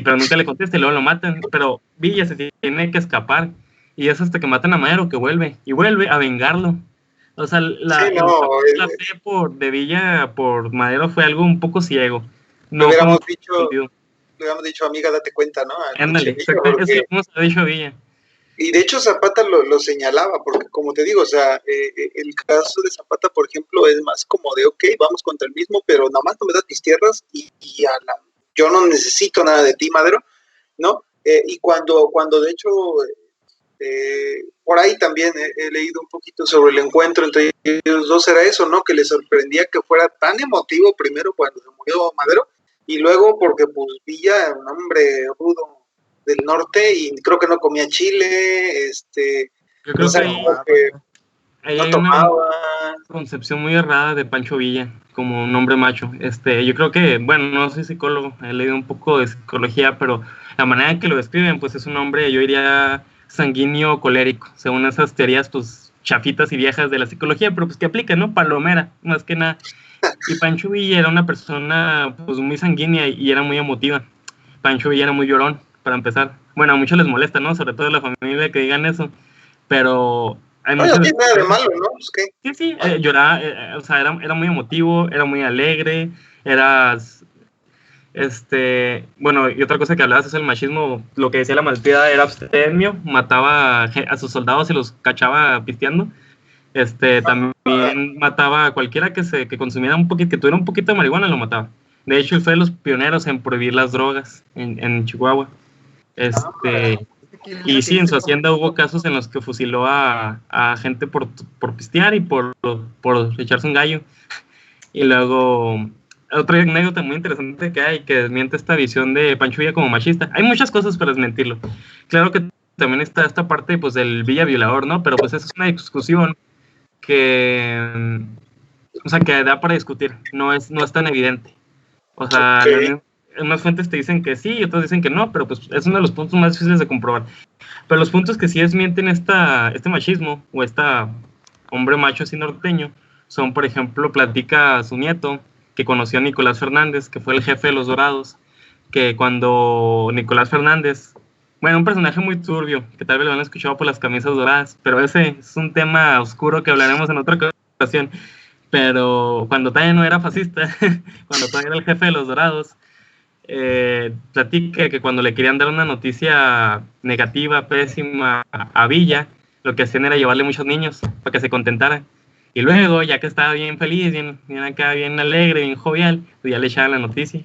Pero nunca le contesta y luego lo matan. Pero Villa se tiene que escapar. Y es hasta que matan a Madero que vuelve. Y vuelve a vengarlo. O sea, la fe de Villa por Madero fue algo un poco ciego. No, le hubiéramos dicho, amiga, date cuenta, ¿no? Ándale, exactamente, eso no se lo ha dicho Villa. Y de hecho Zapata lo señalaba, porque como te digo, o sea, el caso de Zapata, por ejemplo, es más como de, ok, vamos contra el mismo, pero nada más no me das mis tierras y yo no necesito nada de ti, Madero, ¿no? Y cuando de hecho, por ahí también he leído un poquito sobre el encuentro entre ellos dos, era eso, ¿no? Que le sorprendía que fuera tan emotivo primero cuando se murió Madero, y luego porque pues Villa, un hombre rudo del norte, y creo que no comía chile, yo creo que hay una concepción muy errada de Pancho Villa como un hombre macho. Yo creo que, bueno, no soy psicólogo, he leído un poco de psicología, pero la manera en que lo describen, pues es un hombre, yo diría, sanguíneo colérico, según esas teorías, pues, chafitas y viejas de la psicología, pero pues que aplican, ¿no? Palomera, más que nada. Y Pancho Villa era una persona, pues, muy sanguínea y era muy emotiva. Pancho Villa era muy llorón, para empezar. Bueno, a muchos les molesta, ¿no? Sobre todo a la familia que digan eso. Pero hay No, no tiene nada de malo, ¿no? Pues, ¿qué? Sí, lloraba, o sea, era muy emotivo, era muy alegre, bueno, y otra cosa que hablabas es el machismo. Lo que decía la Maltida era abstemio, mataba a sus soldados y los cachaba pisteando. También mataba a cualquiera que consumiera un poquito, que tuviera un poquito de marihuana, lo mataba. De hecho, él fue de los pioneros en prohibir las drogas en Chihuahua. Y sí, en su hacienda hubo casos en los que fusiló a gente por pistear y por echarse un gallo. Y luego, otra anécdota muy interesante que hay, que desmiente esta visión de Pancho Villa como machista. Hay muchas cosas para desmentirlo. Claro que también está esta parte, pues, del Villa violador, ¿no? Pero pues esa es una discusión que da para discutir. No es tan evidente. O sea, unas fuentes te dicen que sí y otras dicen que no, pero pues es uno de los puntos más difíciles de comprobar. Pero los puntos que sí desmienten este machismo o hombre macho así norteño son, por ejemplo, platica su nieto que conoció a Nicolás Fernández, que fue el jefe de los Dorados, que cuando Nicolás Fernández, bueno, un personaje muy turbio, que tal vez lo han escuchado por las camisas doradas, pero ese es un tema oscuro que hablaremos en otra ocasión. Pero cuando todavía no era fascista, cuando todavía era el jefe de los Dorados, platica que cuando le querían dar una noticia negativa, pésima a Villa, lo que hacían era llevarle muchos niños para que se contentara. Y luego, ya que estaba bien feliz, bien acá, bien alegre, bien jovial, pues ya le echaban la noticia.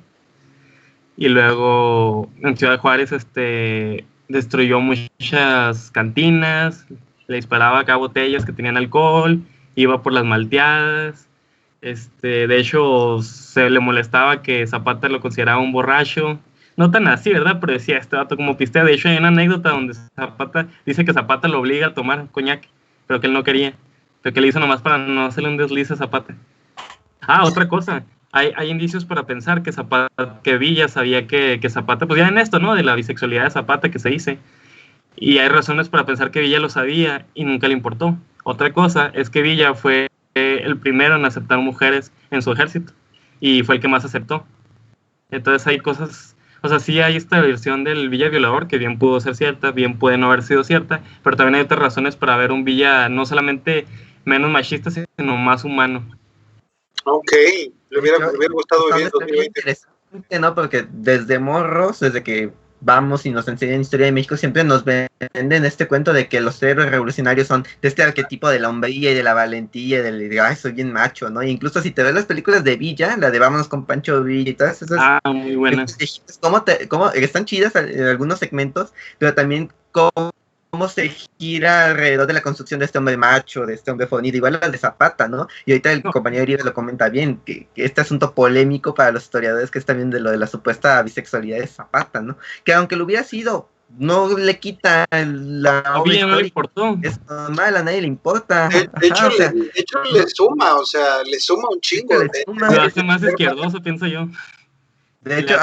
Y luego en Ciudad Juárez destruyó muchas cantinas, le disparaba acá botellas que tenían alcohol, iba por las malteadas. De hecho, se le molestaba que Zapata lo consideraba un borracho. No tan así, ¿verdad? Pero decía, este vato como pistea. De hecho, hay una anécdota donde Zapata dice que Zapata lo obliga a tomar coñac, pero que él no quería. Pero que le hizo nomás para no hacerle un desliz a Zapata. Otra cosa. Hay indicios para pensar que Villa sabía que Zapata, pues ya en esto, ¿no? De la bisexualidad de Zapata que se dice. Y hay razones para pensar que Villa lo sabía y nunca le importó. Otra cosa es que Villa fue el primero en aceptar mujeres en su ejército y fue el que más aceptó. Entonces hay cosas, o sea, sí hay esta versión del Villa violador que bien pudo ser cierta, bien puede no haber sido cierta, pero también hay otras razones para ver un Villa no solamente menos machista, sino más humano. Ok, le hubiera gustado vivir en 2020. Interesante, ¿no? Porque desde morros, desde que vamos y nos enseñan historia de México, siempre nos venden este cuento de que los héroes revolucionarios son de este arquetipo de la hombría y de la valentía, ay, soy bien macho, ¿no? Y incluso si te ves las películas de Villa, la de Vámonos con Pancho Villa y todas esas. Muy buenas. Cómo están chidas en algunos segmentos, pero también cómo se gira alrededor de la construcción de este hombre macho, de este hombre fornido, igual las de Zapata, ¿no? Y ahorita el compañero Uribe lo comenta bien, que este asunto polémico para los historiadores, que es también de lo de la supuesta bisexualidad de Zapata, ¿no? Que aunque lo hubiera sido, no le quita la obra histórica, no le importó. Es normal, a nadie le importa. De hecho, le suma, o sea, le suma un chingo. Lo hace más izquierdoso, pienso yo. De hecho,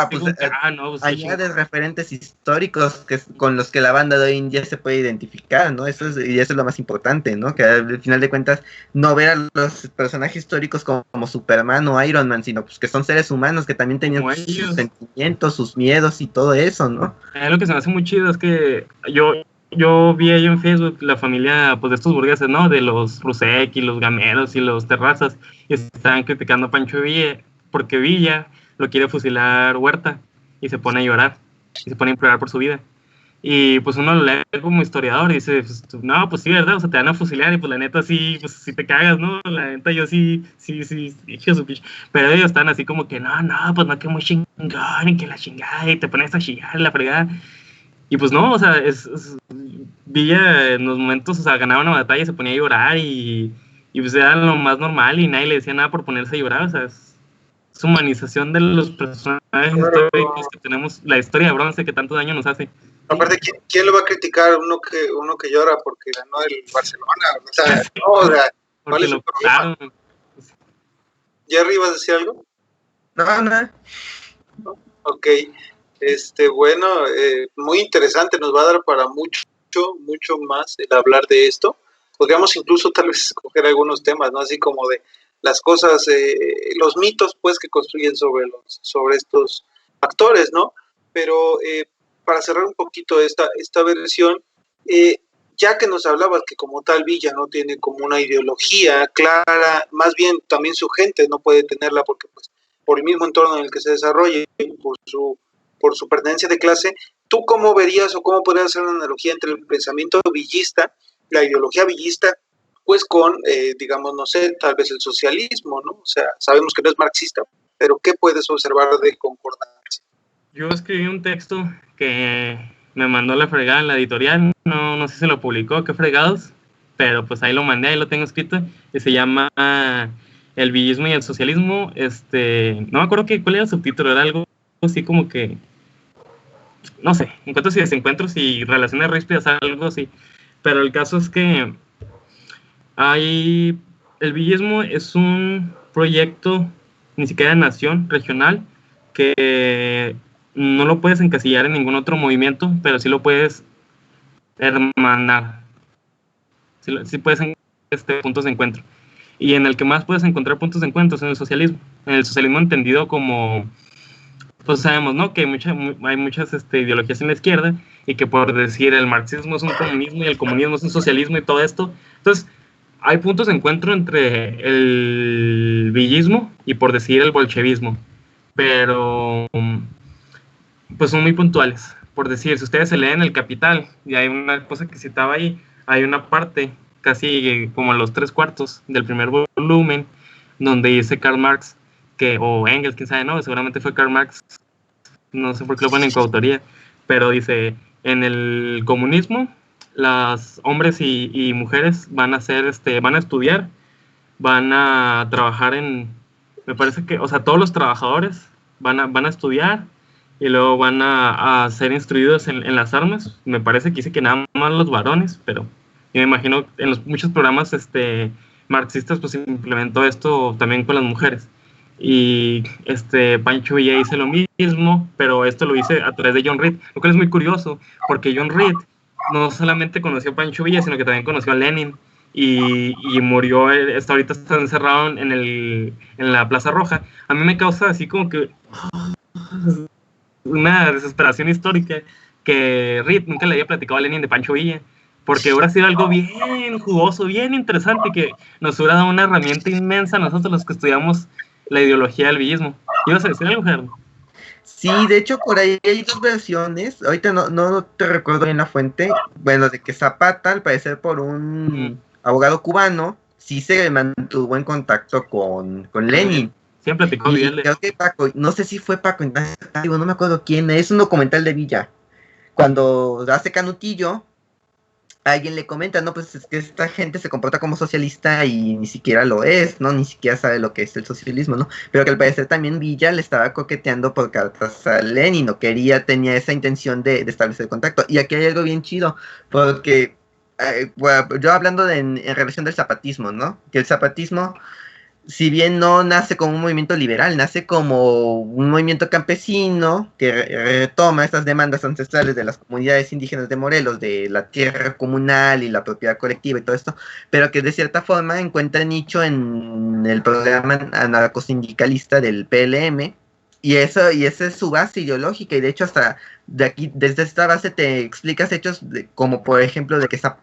allá de referentes históricos con los que la banda de hoy en día se puede identificar, ¿no? Eso es lo más importante, ¿no? Que al final de cuentas no ver a los personajes históricos como Superman o Iron Man, sino pues que son seres humanos que también tenían sus sentimientos, sus miedos y todo eso, ¿no? Lo que se me hace muy chido es que yo vi ahí en Facebook la familia pues de estos burgueses, ¿no? De los Rusek y los Gameros y los Terrazas, y estaban criticando a Pancho Villa porque Villa lo quiere fusilar Huerta y se pone a llorar y se pone a implorar por su vida. Y pues uno lo lee como historiador y dice, pues, no, pues sí, ¿verdad? O sea, te van a fusilar y pues la neta sí, pues sí te cagas, ¿no? La neta yo sí, pero ellos están así como que, no, pues no, que muy chingón y que la chingada y te pones a chingar la fregada. Y pues no, o sea, Villa en los momentos, o sea, ganaba una batalla y se ponía a llorar y pues era lo más normal y nadie le decía nada por ponerse a llorar, o sea, es humanización de los personajes históricos que tenemos, la historia de bronce que tanto daño nos hace. Aparte, ¿quién lo va a criticar? Uno que llora porque ganó el Barcelona, o sea, no, o sea, ¿cuál es su problema? ¿Jerry, ibas a decir algo? No. Ok, bueno, muy interesante, nos va a dar para mucho más el hablar de esto. Podríamos incluso tal vez escoger algunos temas, ¿no? Así como de las cosas, los mitos, pues, que construyen sobre estos actores, ¿no? Pero para cerrar un poquito esta versión, ya que nos hablabas que como tal Villa no tiene como una ideología clara, más bien también su gente no puede tenerla porque pues por el mismo entorno en el que se desarrolle, por su pertenencia de clase, ¿tú cómo verías o cómo podrías hacer una analogía entre el pensamiento villista, la ideología villista, pues con, digamos, no sé, tal vez el socialismo, ¿no? O sea, sabemos que no es marxista, pero ¿qué puedes observar de concordancia? Yo escribí un texto que me mandó la fregada en la editorial, no sé si lo publicó, qué fregados, pero pues ahí lo mandé, ahí lo tengo escrito, y se llama El villismo y el socialismo. No me acuerdo cuál era el subtítulo, era algo así como que, no sé, encuentros y desencuentros y relaciones ríspidas, algo así. Pero el caso es que el villismo es un proyecto, ni siquiera de nación, regional, que no lo puedes encasillar en ningún otro movimiento, pero sí lo puedes hermanar. Sí puedes encontrar puntos de encuentro. Y en el que más puedes encontrar puntos de encuentro es en el socialismo. En el socialismo entendido como, pues sabemos, ¿no? Que hay muchas ideologías en la izquierda y que por decir el marxismo es un comunismo y el comunismo es un socialismo y todo esto. Entonces, hay puntos de encuentro entre el villismo y por decir el bolchevismo. Pero pues son muy puntuales. Por decir, si ustedes se leen El Capital, y hay una cosa que citaba ahí, hay una parte, casi como los 3/4 del primer volumen, donde dice Karl Marx, o Engels, quién sabe, no, seguramente fue Karl Marx, no sé por qué lo ponen en coautoría, pero dice, en el comunismo, los hombres y mujeres van a estudiar, van a trabajar me parece que, o sea, todos los trabajadores van a estudiar, y luego van a ser instruidos en las armas. Me parece que dice que nada más los varones, pero yo me imagino en muchos programas marxistas pues implementó esto también con las mujeres. Y Pancho Villa dice lo mismo, pero esto lo hice a través de John Reed, lo cual es muy curioso, porque John Reed no solamente conoció a Pancho Villa, sino que también conoció a Lenin, y murió, ahorita está encerrado en la Plaza Roja. A mí me causa así como que una desesperación histórica que Reed nunca le había platicado a Lenin de Pancho Villa, porque hubiera sido algo bien jugoso, bien interesante, que nos hubiera dado una herramienta inmensa a nosotros los que estudiamos la ideología del villismo. ¿Ibas a decir algo, Gerardo? Sí, de hecho por ahí hay dos versiones, ahorita no te recuerdo bien la fuente, bueno, de que Zapata, al parecer por un abogado cubano, sí se mantuvo en contacto con Lenin. Siempre platicó bien. Creo que Paco, no sé si fue Paco, no me acuerdo quién, es un documental de Villa. Cuando hace Canutillo, alguien le comenta, no, pues es que esta gente se comporta como socialista y ni siquiera lo es, ¿no? Ni siquiera sabe lo que es el socialismo, ¿no? Pero que al parecer también Villa le estaba coqueteando por cartas a Lenin, ¿no? Tenía esa intención de establecer contacto. Y aquí hay algo bien chido, porque bueno, yo hablando en relación del zapatismo, ¿no? Que el zapatismo, si bien no nace como un movimiento liberal, nace como un movimiento campesino que retoma estas demandas ancestrales de las comunidades indígenas de Morelos, de la tierra comunal y la propiedad colectiva y todo esto, pero que de cierta forma encuentra nicho en el programa anarcosindicalista del PLM, y esa es su base ideológica, y de hecho hasta de aquí, desde esta base te explicas hechos como por ejemplo de que Zapata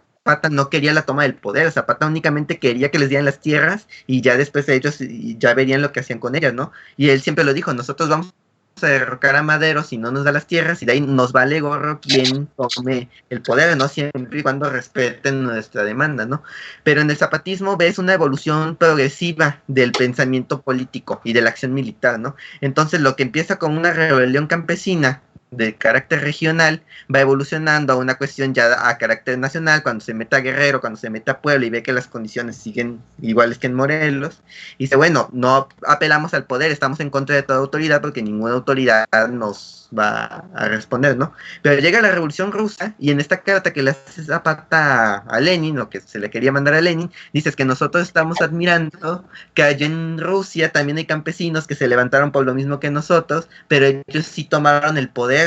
no quería la toma del poder, Zapata únicamente quería que les dieran las tierras y ya después ellos ya verían lo que hacían con ellas, ¿no? Y él siempre lo dijo, nosotros vamos a derrocar a Madero si no nos da las tierras y de ahí nos vale gorro quien tome el poder, ¿no? Siempre y cuando respeten nuestra demanda, ¿no? Pero en el zapatismo ves una evolución progresiva del pensamiento político y de la acción militar, ¿no? Entonces lo que empieza con una rebelión campesina de carácter regional va evolucionando a una cuestión ya a carácter nacional, cuando se mete a Guerrero, cuando se mete a Puebla y ve que las condiciones siguen iguales que en Morelos, y dice, bueno, no apelamos al poder, estamos en contra de toda autoridad porque ninguna autoridad nos va a responder, ¿no? Pero llega la Revolución Rusa y en esta carta que le hace Zapata a Lenin, o que se le quería mandar a Lenin, dices que nosotros estamos admirando que allá en Rusia también hay campesinos que se levantaron por lo mismo que nosotros, pero ellos sí tomaron el poder.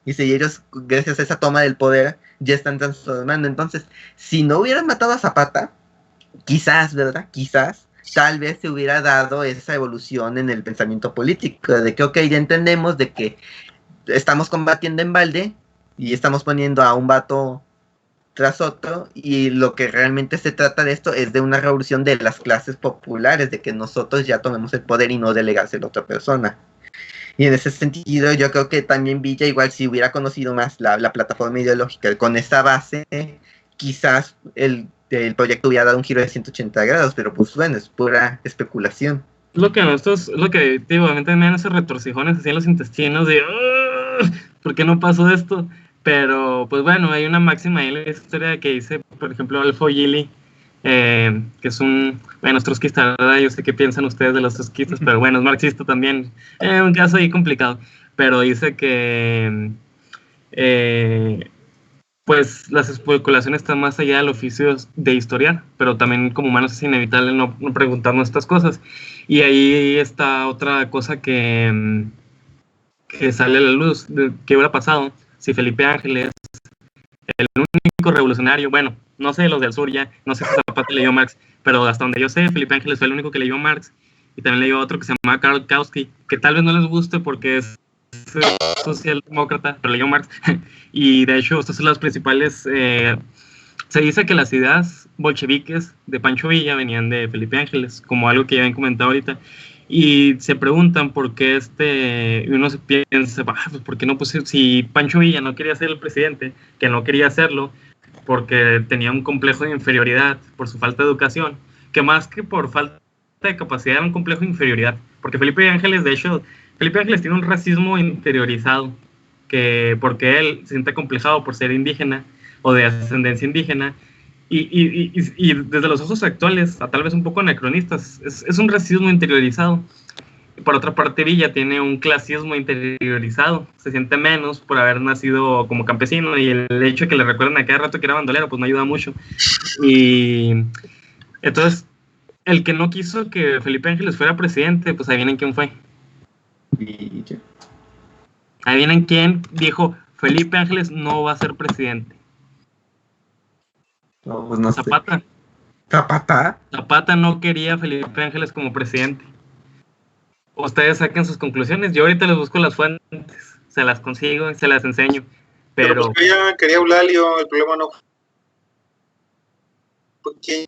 Dice, y ellos, gracias a esa toma del poder, ya están transformando. Entonces, si no hubieran matado a Zapata, quizás, ¿verdad? Quizás, tal vez se hubiera dado esa evolución en el pensamiento político, de que, ok, ya entendemos de que estamos combatiendo en balde y estamos poniendo a un vato tras otro, y lo que realmente se trata de esto es de una revolución de las clases populares, de que nosotros ya tomemos el poder y no delegárselo a otra persona. Y en ese sentido yo creo que también Villa, igual si hubiera conocido más la plataforma ideológica con esa base, quizás el proyecto hubiera dado un giro de 180 grados, pero pues bueno, es pura especulación. Lo que digo, a mí también me dan esos retorcijones así en los intestinos de ¿por qué no pasó esto? Pero pues bueno, hay una máxima ahí en la historia que dice, por ejemplo, Alfo Gili, que es un trotskista, ¿verdad? Yo sé qué piensan ustedes de los trotskistas, pero bueno, es marxista también, un caso ahí complicado, pero dice que pues las especulaciones están más allá del oficio de historiar, pero también como humanos es inevitable no preguntarnos estas cosas. Y ahí está otra cosa que sale a la luz, de qué hubiera pasado si Felipe Ángeles, el único revolucionario, bueno, no sé los del sur ya, no sé si Zapata leyó Marx, pero hasta donde yo sé, Felipe Ángeles fue el único que leyó Marx, y también leyó otro que se llama Karl Kautsky, que tal vez no les guste porque es socialdemócrata, pero leyó Marx, y de hecho estas son las principales, se dice que las ideas bolcheviques de Pancho Villa venían de Felipe Ángeles, como algo que ya habían comentado ahorita, y se preguntan por qué uno se piensa, pues ¿por qué no? Pues si Pancho Villa no quería ser el presidente, que no quería hacerlo, porque tenía un complejo de inferioridad por su falta de educación, que más que por falta de capacidad era un complejo de inferioridad, porque Felipe Ángeles tiene un racismo interiorizado, porque él se siente complejado por ser indígena o de ascendencia indígena, y desde los ojos actuales, tal vez un poco anacronistas, es un racismo interiorizado. Por otra parte, Villa tiene un clasismo interiorizado, se siente menos por haber nacido como campesino, y el hecho de que le recuerden a cada rato que era bandolero, pues no ayuda mucho. Y entonces, el que no quiso que Felipe Ángeles fuera presidente, pues adivinen quién fue. Villa. Adivinen quién dijo, Felipe Ángeles no va a ser presidente. No, pues no Zapata. sé. ¿Zapata? Zapata no quería a Felipe Ángeles como presidente. Ustedes saquen sus conclusiones. Yo ahorita les busco las fuentes, se las consigo y se las enseño. Pero pues quería Eulalio, el problema no fue quién.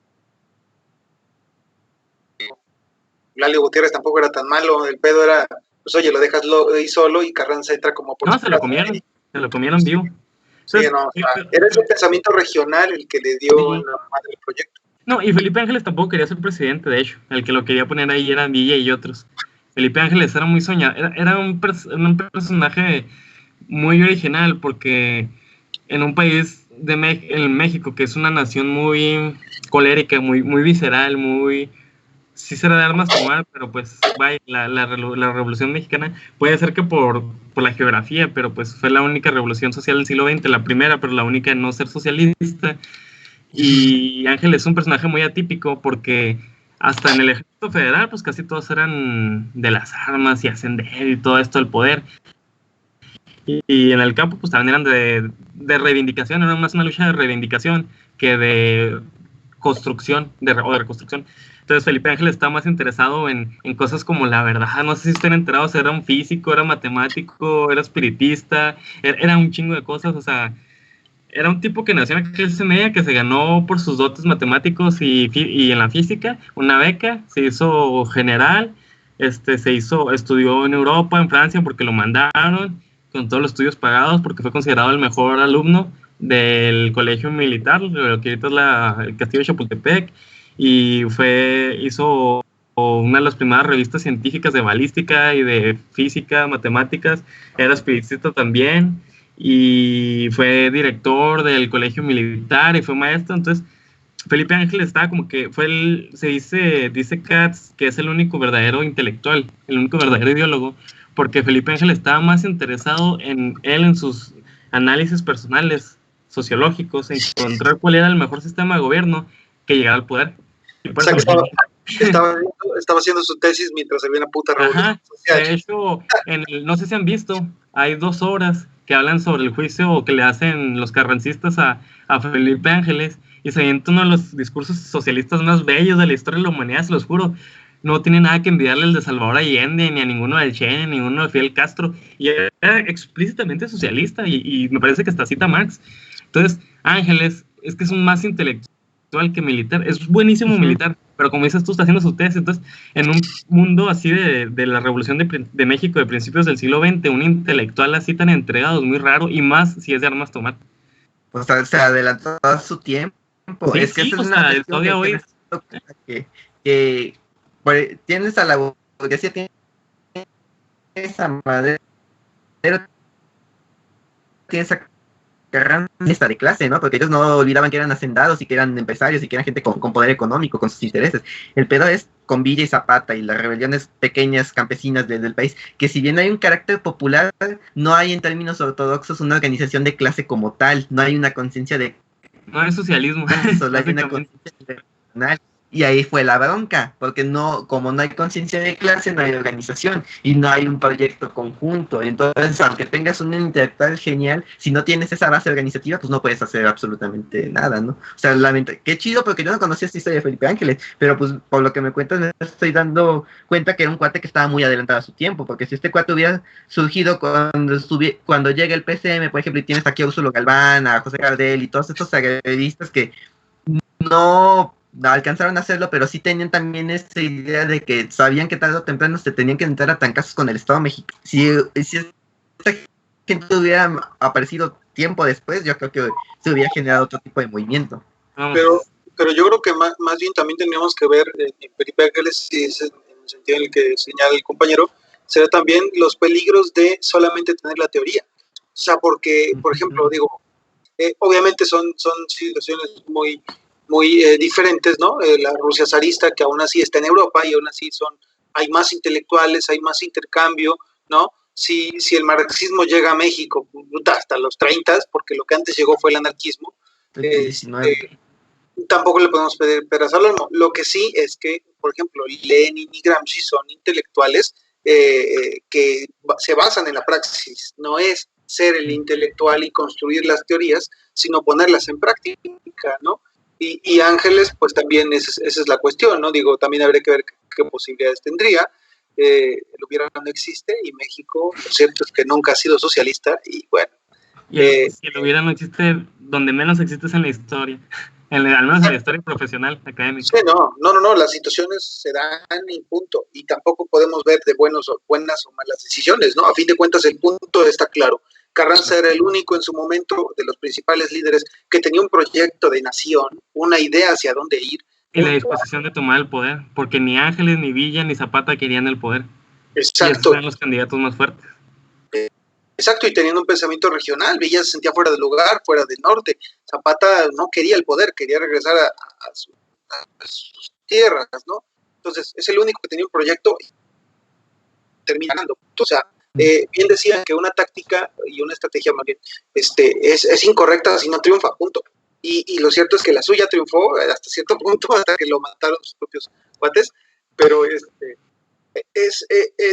Eulalio Gutiérrez tampoco era tan malo, el pedo era, pues oye, lo dejas ahí solo y Carranza entra como por... No, se lo comieron vivo. Sí, no, era ese pensamiento regional el que le dio la madre del proyecto. No, y Felipe Ángeles tampoco quería ser presidente, de hecho. El que lo quería poner ahí era Villa y otros. Felipe Ángeles era muy soñado, era un personaje muy original, porque en un país en México, que es una nación muy colérica, muy visceral, sí será de armas tomar, pero pues vaya, la Revolución Mexicana puede ser que por la geografía, pero pues fue la única revolución social del siglo XX, la primera, pero la única en no ser socialista. Y Ángel es un personaje muy atípico porque hasta en el Ejército Federal pues casi todos eran de las armas y ascender y todo esto del poder. Y en el campo pues también eran de reivindicación, era más una lucha de reivindicación que de construcción o de reconstrucción. Entonces Felipe Ángel está más interesado en cosas como la verdad. No sé si estén enterados, era un físico, era matemático, era espiritista, era un chingo de cosas. O sea, era un tipo que nació en la clase media, que se ganó por sus dotes matemáticos y en la física una beca, se hizo general, estudió en Europa, en Francia, porque lo mandaron, con todos los estudios pagados, porque fue considerado el mejor alumno del colegio militar, lo que ahorita es el Castillo de Chapultepec, y hizo una de las primeras revistas científicas de balística y de física, matemáticas, era espiritista también, y fue director del colegio militar y fue maestro. Entonces Felipe Ángel estaba como que dice Katz que es el único verdadero intelectual, el único verdadero ideólogo, porque Felipe Ángel estaba más interesado en sus análisis personales, sociológicos, en encontrar cuál era el mejor sistema de gobierno que llegar al poder. O sea, que estaba haciendo su tesis mientras había una puta revolución social. De hecho, no sé si han visto, hay 2 obras que hablan sobre el juicio que le hacen los carrancistas a Felipe Ángeles, y se avienta uno de los discursos socialistas más bellos de la historia de la humanidad, se los juro. No tiene nada que envidiarle al de Salvador Allende, ni a ninguno del Che, ni a ninguno de Fidel Castro, y era explícitamente socialista, y me parece que hasta cita Marx. Entonces, Ángeles es que es un más intelectual que militar, es buenísimo militar, pero como dices tú, está haciendo su tesis. Entonces, en un mundo así de la revolución de México de principios del siglo XX, un intelectual así tan entregado es muy raro, y más si es de armas tomar. O sea, se adelantó a su tiempo. Sí, Es que sí, esa o es sea, una el cuestión todavía hoy... que tienes a la burguesía, tienes a Madero, tienes a Carranza de clase, ¿no? Porque ellos no olvidaban que eran hacendados y que eran empresarios y que eran gente con poder económico, con sus intereses. El pedo es con Villa y Zapata y las rebeliones pequeñas campesinas del país, que si bien hay un carácter popular, no hay en términos ortodoxos una organización de clase como tal, no hay una conciencia de No es socialismo, solo hay una conciencia internacional. Y ahí fue la bronca, porque no, como no hay conciencia de clase, no hay organización y no hay un proyecto conjunto. Entonces, aunque tengas un intelectual genial, si no tienes esa base organizativa, pues no puedes hacer absolutamente nada, ¿no? O sea, qué chido, porque yo no conocía esta historia de Felipe Ángeles, pero pues por lo que me cuentas me estoy dando cuenta que era un cuate que estaba muy adelantado a su tiempo, porque si este cuate hubiera surgido cuando llega el PCM, por ejemplo, y tienes aquí a Úrsulo Galván, a José Gardel y todos estos agrevistas que no alcanzaron a hacerlo, pero sí tenían también esta idea de que sabían que tarde o temprano se tenían que entrar a trancazos con el Estado mexicano. Si esta gente hubiera aparecido tiempo después, yo creo que se hubiera generado otro tipo de movimiento. Pero yo creo que más bien también tendríamos que ver en Felipe Ángeles, en el sentido en el que señala el compañero, será también los peligros de solamente tener la teoría. O sea, porque, por ejemplo, digo, obviamente son situaciones muy diferentes, ¿no? La Rusia zarista, que aún así está en Europa y aún así hay más intelectuales, hay más intercambio, ¿no? Si el marxismo llega a México hasta los 30, porque lo que antes llegó fue el anarquismo, tampoco le podemos pedir peras al olmo. Lo que sí es que, por ejemplo, Lenin y Gramsci son intelectuales que se basan en la praxis, no es ser el intelectual y construir las teorías, sino ponerlas en práctica, ¿no? Y Ángeles, pues también esa es la cuestión, ¿no? Digo, también habría que ver qué posibilidades tendría. El hubiera no existe y México, lo cierto es que nunca ha sido socialista y bueno. Y si el hubiera no existe, donde menos existe es en la historia, al menos en la historia profesional, académica. Sí, no, las situaciones se dan y punto. Y tampoco podemos ver de buenas o malas decisiones, ¿no? A fin de cuentas, el punto está claro. Carranza era el único en su momento de los principales líderes que tenía un proyecto de nación, una idea hacia dónde ir. Y la disposición de tomar el poder, porque ni Ángeles, ni Villa, ni Zapata querían el poder. Exacto. Y esos eran los candidatos más fuertes. Exacto, y teniendo un pensamiento regional, Villa se sentía fuera del lugar, fuera del norte. Zapata no quería el poder, quería regresar a sus tierras, ¿no? Entonces, es el único que tenía un proyecto y termina ganando. O sea, bien decían que una táctica y una estrategia más bien es incorrecta si no triunfa, punto. Y lo cierto es que la suya triunfó hasta cierto punto, hasta que lo mataron sus propios cuates, pero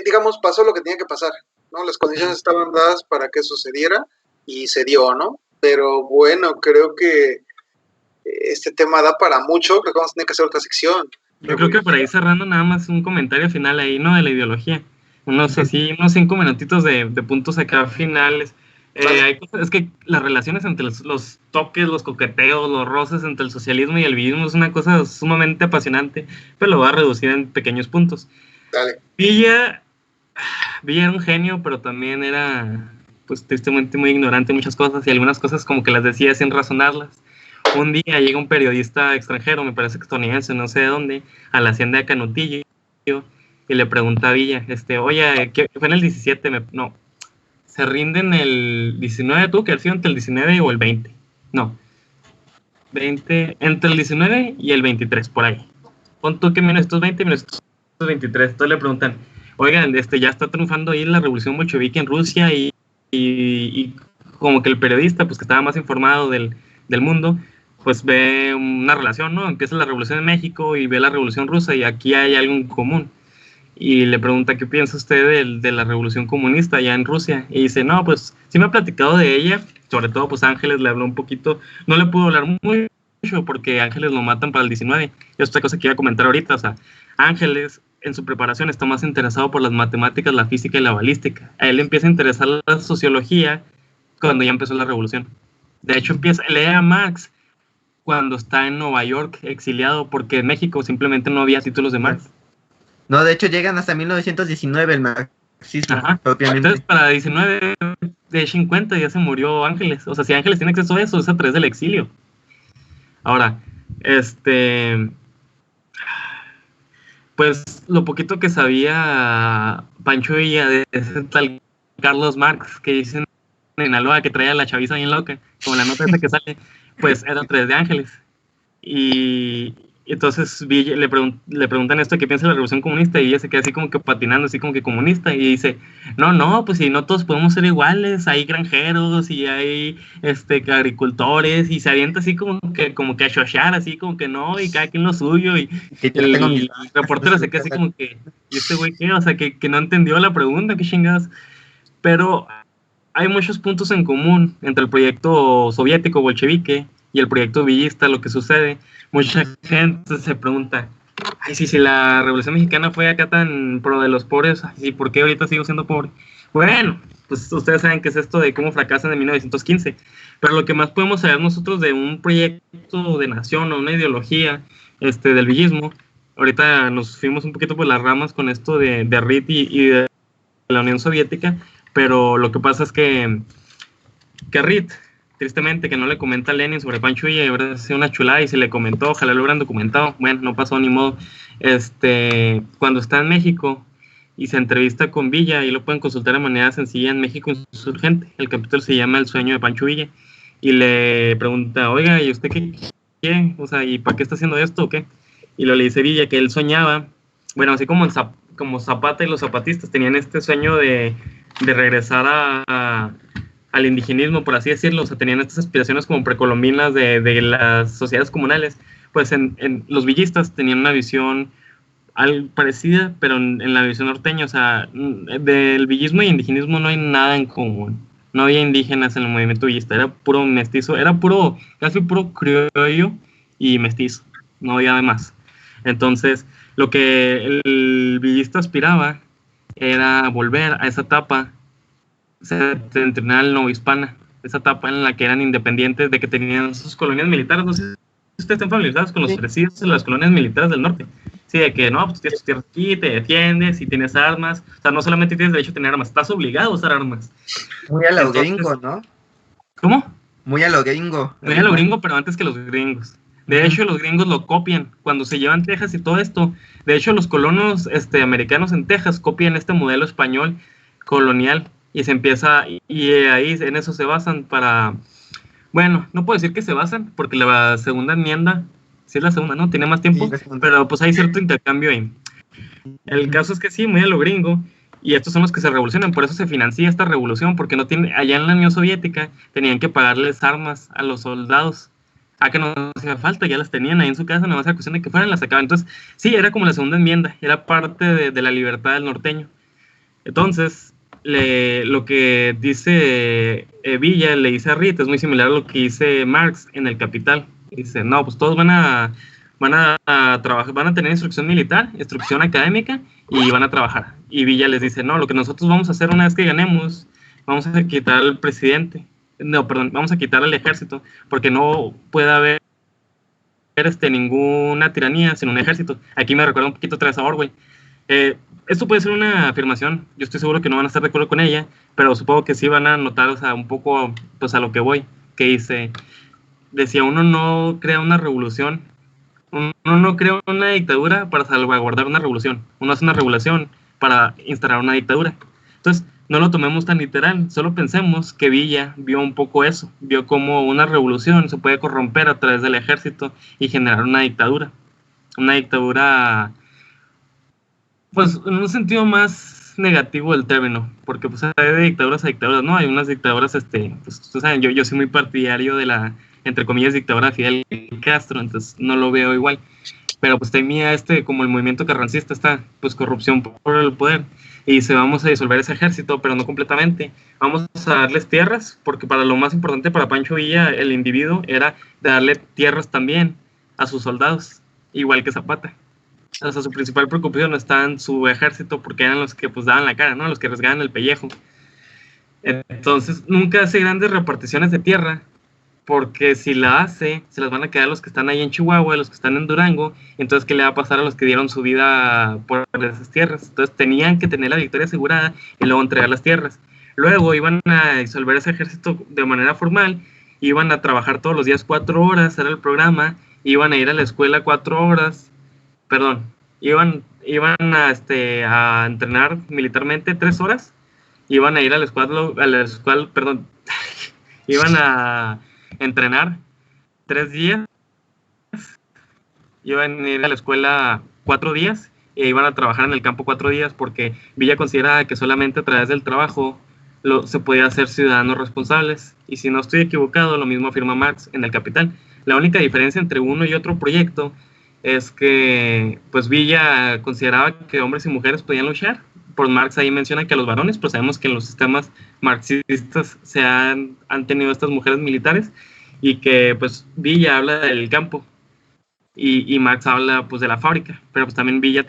digamos, pasó lo que tenía que pasar, ¿no? Las condiciones estaban dadas para que sucediera y se dio, ¿no? Pero bueno, creo que este tema da para mucho, creo que vamos a tener que hacer otra sección. Yo creo que por ahí cerrando nada más un comentario final ahí, ¿no? De la ideología. Unos 5 minutitos de puntos acá finales. Es que las relaciones entre los toques, los coqueteos, los roces entre el socialismo y el villismo es una cosa sumamente apasionante, pero lo voy a reducir en pequeños puntos. Dale. Villa era un genio, pero también era, pues, tristemente muy ignorante en muchas cosas, y algunas cosas como que las decía sin razonarlas. Un día llega un periodista extranjero, me parece estadounidense, no sé de dónde, a la hacienda de Canutillo, y le pregunta a Villa, oye, ¿qué fue en el 17? No, se rinden el 19, tuvo que haber sido entre el 19 o el 20. No, 20, entre el 19 y el 23, por ahí. Pon tú que 1920 y 1923. Entonces le preguntan, oigan, ya está triunfando ahí la revolución bolchevique en Rusia, y como que el periodista, pues que estaba más informado del mundo, pues ve una relación, ¿no? Empieza la revolución en México y ve la revolución rusa, y aquí hay algo en común. Y le pregunta, ¿qué piensa usted de la revolución comunista allá en Rusia? Y dice, no, pues sí me ha platicado de ella, sobre todo pues Ángeles le habló un poquito, no le pudo hablar mucho porque Ángeles lo matan para el 19. Y otra cosa que iba a comentar ahorita, o sea, Ángeles en su preparación está más interesado por las matemáticas, la física y la balística. A él le empieza a interesar la sociología cuando ya empezó la revolución. De hecho, lee a Marx, cuando está en Nueva York exiliado, porque en México simplemente no había títulos de Marx. No, de hecho llegan hasta 1919 el marxismo, Ajá. propiamente. Entonces, para 19 de 50 ya se murió Ángeles. O sea, si Ángeles tiene acceso a eso, es a través del exilio. Ahora, pues lo poquito que sabía Pancho Villa de ese tal Carlos Marx, que dicen en Aloha que traía la chaviza bien loca, como la nota esa que sale, pues era a través de Ángeles. Y entonces Villa, le preguntan esto, ¿qué piensa de la revolución comunista? Y ella se queda así como que patinando, así como que comunista, y dice, no, pues si no todos podemos ser iguales, hay granjeros y hay agricultores, y se avienta así como que a chochar, así como que no, y cada quien lo suyo, y el reportero se queda así como que, ¿y este güey qué? O sea, que no entendió la pregunta, qué chingadas. Pero hay muchos puntos en común entre el proyecto soviético bolchevique y el proyecto villista. Lo que sucede, mucha gente se pregunta, ay, si la Revolución Mexicana fue acá tan pro de los pobres, ¿y por qué ahorita sigo siendo pobre? Bueno, pues ustedes saben qué es esto de cómo fracasan en 1915, pero lo que más podemos saber nosotros de un proyecto de nación o una ideología del villismo, ahorita nos fuimos un poquito por las ramas con esto de RIT y de la Unión Soviética, pero lo que pasa es que RIT, tristemente, que no le comenta a Lenin sobre Pancho Villa, y habría sido una chulada y se le comentó, ojalá lo hubieran documentado. Bueno, no pasó ni modo. Cuando está en México y se entrevista con Villa, y lo pueden consultar de manera sencilla en México Insurgente, el capítulo se llama El sueño de Pancho Villa, y le pregunta, oiga, ¿y usted qué quiere? O sea, ¿y para qué está haciendo esto o qué? Y lo le dice Villa que él soñaba, bueno, así como Zapata y los zapatistas tenían este sueño de regresar al indigenismo, por así decirlo, o sea, tenían estas aspiraciones como precolombinas de las sociedades comunales, pues en los villistas tenían una visión algo parecida, pero en la visión norteña, o sea, del villismo y indigenismo no hay nada en común, no había indígenas en el movimiento villista, era puro mestizo, casi puro criollo y mestizo, no había nada más. Entonces, lo que el villista aspiraba era volver a esa etapa septentrional novohispana, esa etapa en la que eran independientes, de que tenían sus colonias militares. No sé si ustedes están familiarizados con los ofrecidos en las colonias militares del norte. Sí, de que no, pues tienes tus tierras aquí, te defiendes y tienes armas. O sea, no solamente tienes derecho a tener armas, estás obligado a usar armas. Muy a lo gringo, ¿no? ¿Cómo? Muy a lo gringo. Muy a lo gringo, pero antes que los gringos. De hecho, los gringos lo copian cuando se llevan Texas y todo esto. De hecho, los colonos americanos en Texas copian este modelo español colonial y se empieza, y ahí en eso se basan para, bueno, no puedo decir que se basan porque la segunda enmienda, sí es la segunda, ¿no? Tiene más tiempo, sí, pero pues hay cierto intercambio ahí. El caso es que sí, muy a lo gringo, y estos son los que se revolucionan, por eso se financia esta revolución, porque no tiene, allá en la Unión Soviética tenían que pagarles armas a los soldados. A que no hacía falta, ya las tenían ahí en su casa, nada más era cuestión de que fueran, las sacaban. Entonces, sí, era como la segunda enmienda, era parte de la libertad del norteño. Entonces, lo que dice Villa, le dice a RIT, es muy similar a lo que dice Marx en El Capital. Dice, no, pues todos van a trabajar, van a tener instrucción militar, instrucción académica, y van a trabajar. Y Villa les dice, no, lo que nosotros vamos a hacer una vez que ganemos, vamos a quitar al presidente. No, perdón, vamos a quitar al ejército, porque no puede haber ninguna tiranía sin un ejército. Aquí me recuerda un poquito otra vez a Orwell. Esto puede ser una afirmación, yo estoy seguro que no van a estar de acuerdo con ella, pero supongo que sí van a notar, o sea, un poco pues a lo que voy, que decía, uno no crea una revolución, uno no crea una dictadura para salvaguardar una revolución, uno hace una revolución para instalar una dictadura. Entonces, no lo tomemos tan literal, solo pensemos que Villa vio un poco eso, vio cómo una revolución se puede corromper a través del ejército y generar una dictadura, pues en un sentido más negativo del término, porque pues hay de dictaduras a dictaduras, ¿no? Hay unas dictaduras, pues ustedes saben, yo soy muy partidario de la, entre comillas, dictadura de Fidel Castro, entonces no lo veo igual, pero pues tenía como el movimiento carrancista, está pues corrupción por el poder, y dice, vamos a disolver ese ejército, pero no completamente, vamos a darles tierras, porque para lo más importante para Pancho Villa, el individuo, era darle tierras también a sus soldados, igual que Zapata. O sea, su principal preocupación está en su ejército, porque eran los que pues daban la cara, ¿no? Los que arriesgaban el pellejo. Entonces, nunca hace grandes reparticiones de tierra, porque si la hace, se las van a quedar los que están ahí en Chihuahua, los que están en Durango, entonces ¿qué le va a pasar a los que dieron su vida por esas tierras? Entonces tenían que tener la victoria asegurada y luego entregar las tierras. Luego iban a disolver ese ejército de manera formal, iban a trabajar todos los días 4 horas, era el programa, iban a ir a la escuela 4 horas, perdón, iban a entrenar militarmente 3 horas, iban a ir a la escuela, perdón, iban a entrenar 3 días, iban a ir a la escuela 4 días e iban a trabajar en el campo 4 días, porque Villa consideraba que solamente a través del trabajo se podía ser ciudadanos responsables. Y si no estoy equivocado, lo mismo afirma Marx en El Capital. La única diferencia entre uno y otro proyecto es que pues Villa consideraba que hombres y mujeres podían luchar. Por Marx ahí menciona que a los varones, pues sabemos que en los sistemas marxistas han tenido estas mujeres militares, y que pues Villa habla del campo y Marx habla pues de la fábrica, pero pues también Villa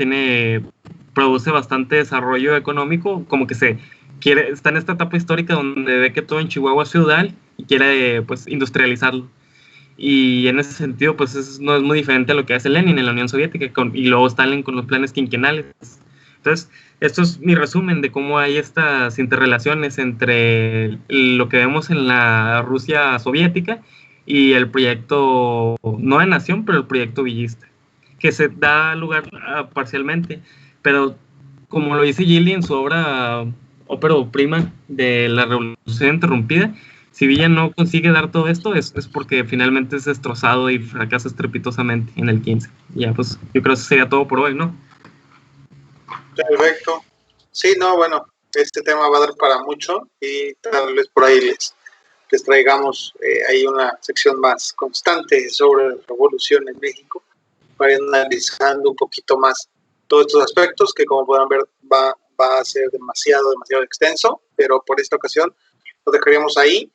produce bastante desarrollo económico, como que está en esta etapa histórica donde ve que todo en Chihuahua es feudal y quiere pues industrializarlo. Y en ese sentido pues no es muy diferente a lo que hace Lenin en la Unión Soviética y luego Stalin con los planes quinquenales. Entonces, esto es mi resumen de cómo hay estas interrelaciones entre lo que vemos en la Rusia soviética y el proyecto, no de nación, pero el proyecto villista, que se da lugar parcialmente, pero como lo dice Gili en su ópera prima de la Revolución Interrumpida, si Villa no consigue dar todo esto es porque finalmente es destrozado y fracasa estrepitosamente en el 15. Ya, pues yo creo que eso sería todo por hoy, ¿no? Perfecto. Sí, no, bueno, este tema va a dar para mucho y tal vez por ahí les traigamos ahí una sección más constante sobre la revolución en México, para ir analizando un poquito más todos estos aspectos que, como podrán ver, va a ser demasiado extenso, pero por esta ocasión lo dejaríamos ahí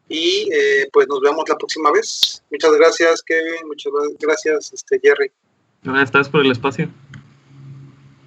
y pues nos vemos la próxima vez. Muchas gracias, Kevin, muchas gracias, Jerry. Gracias por el espacio.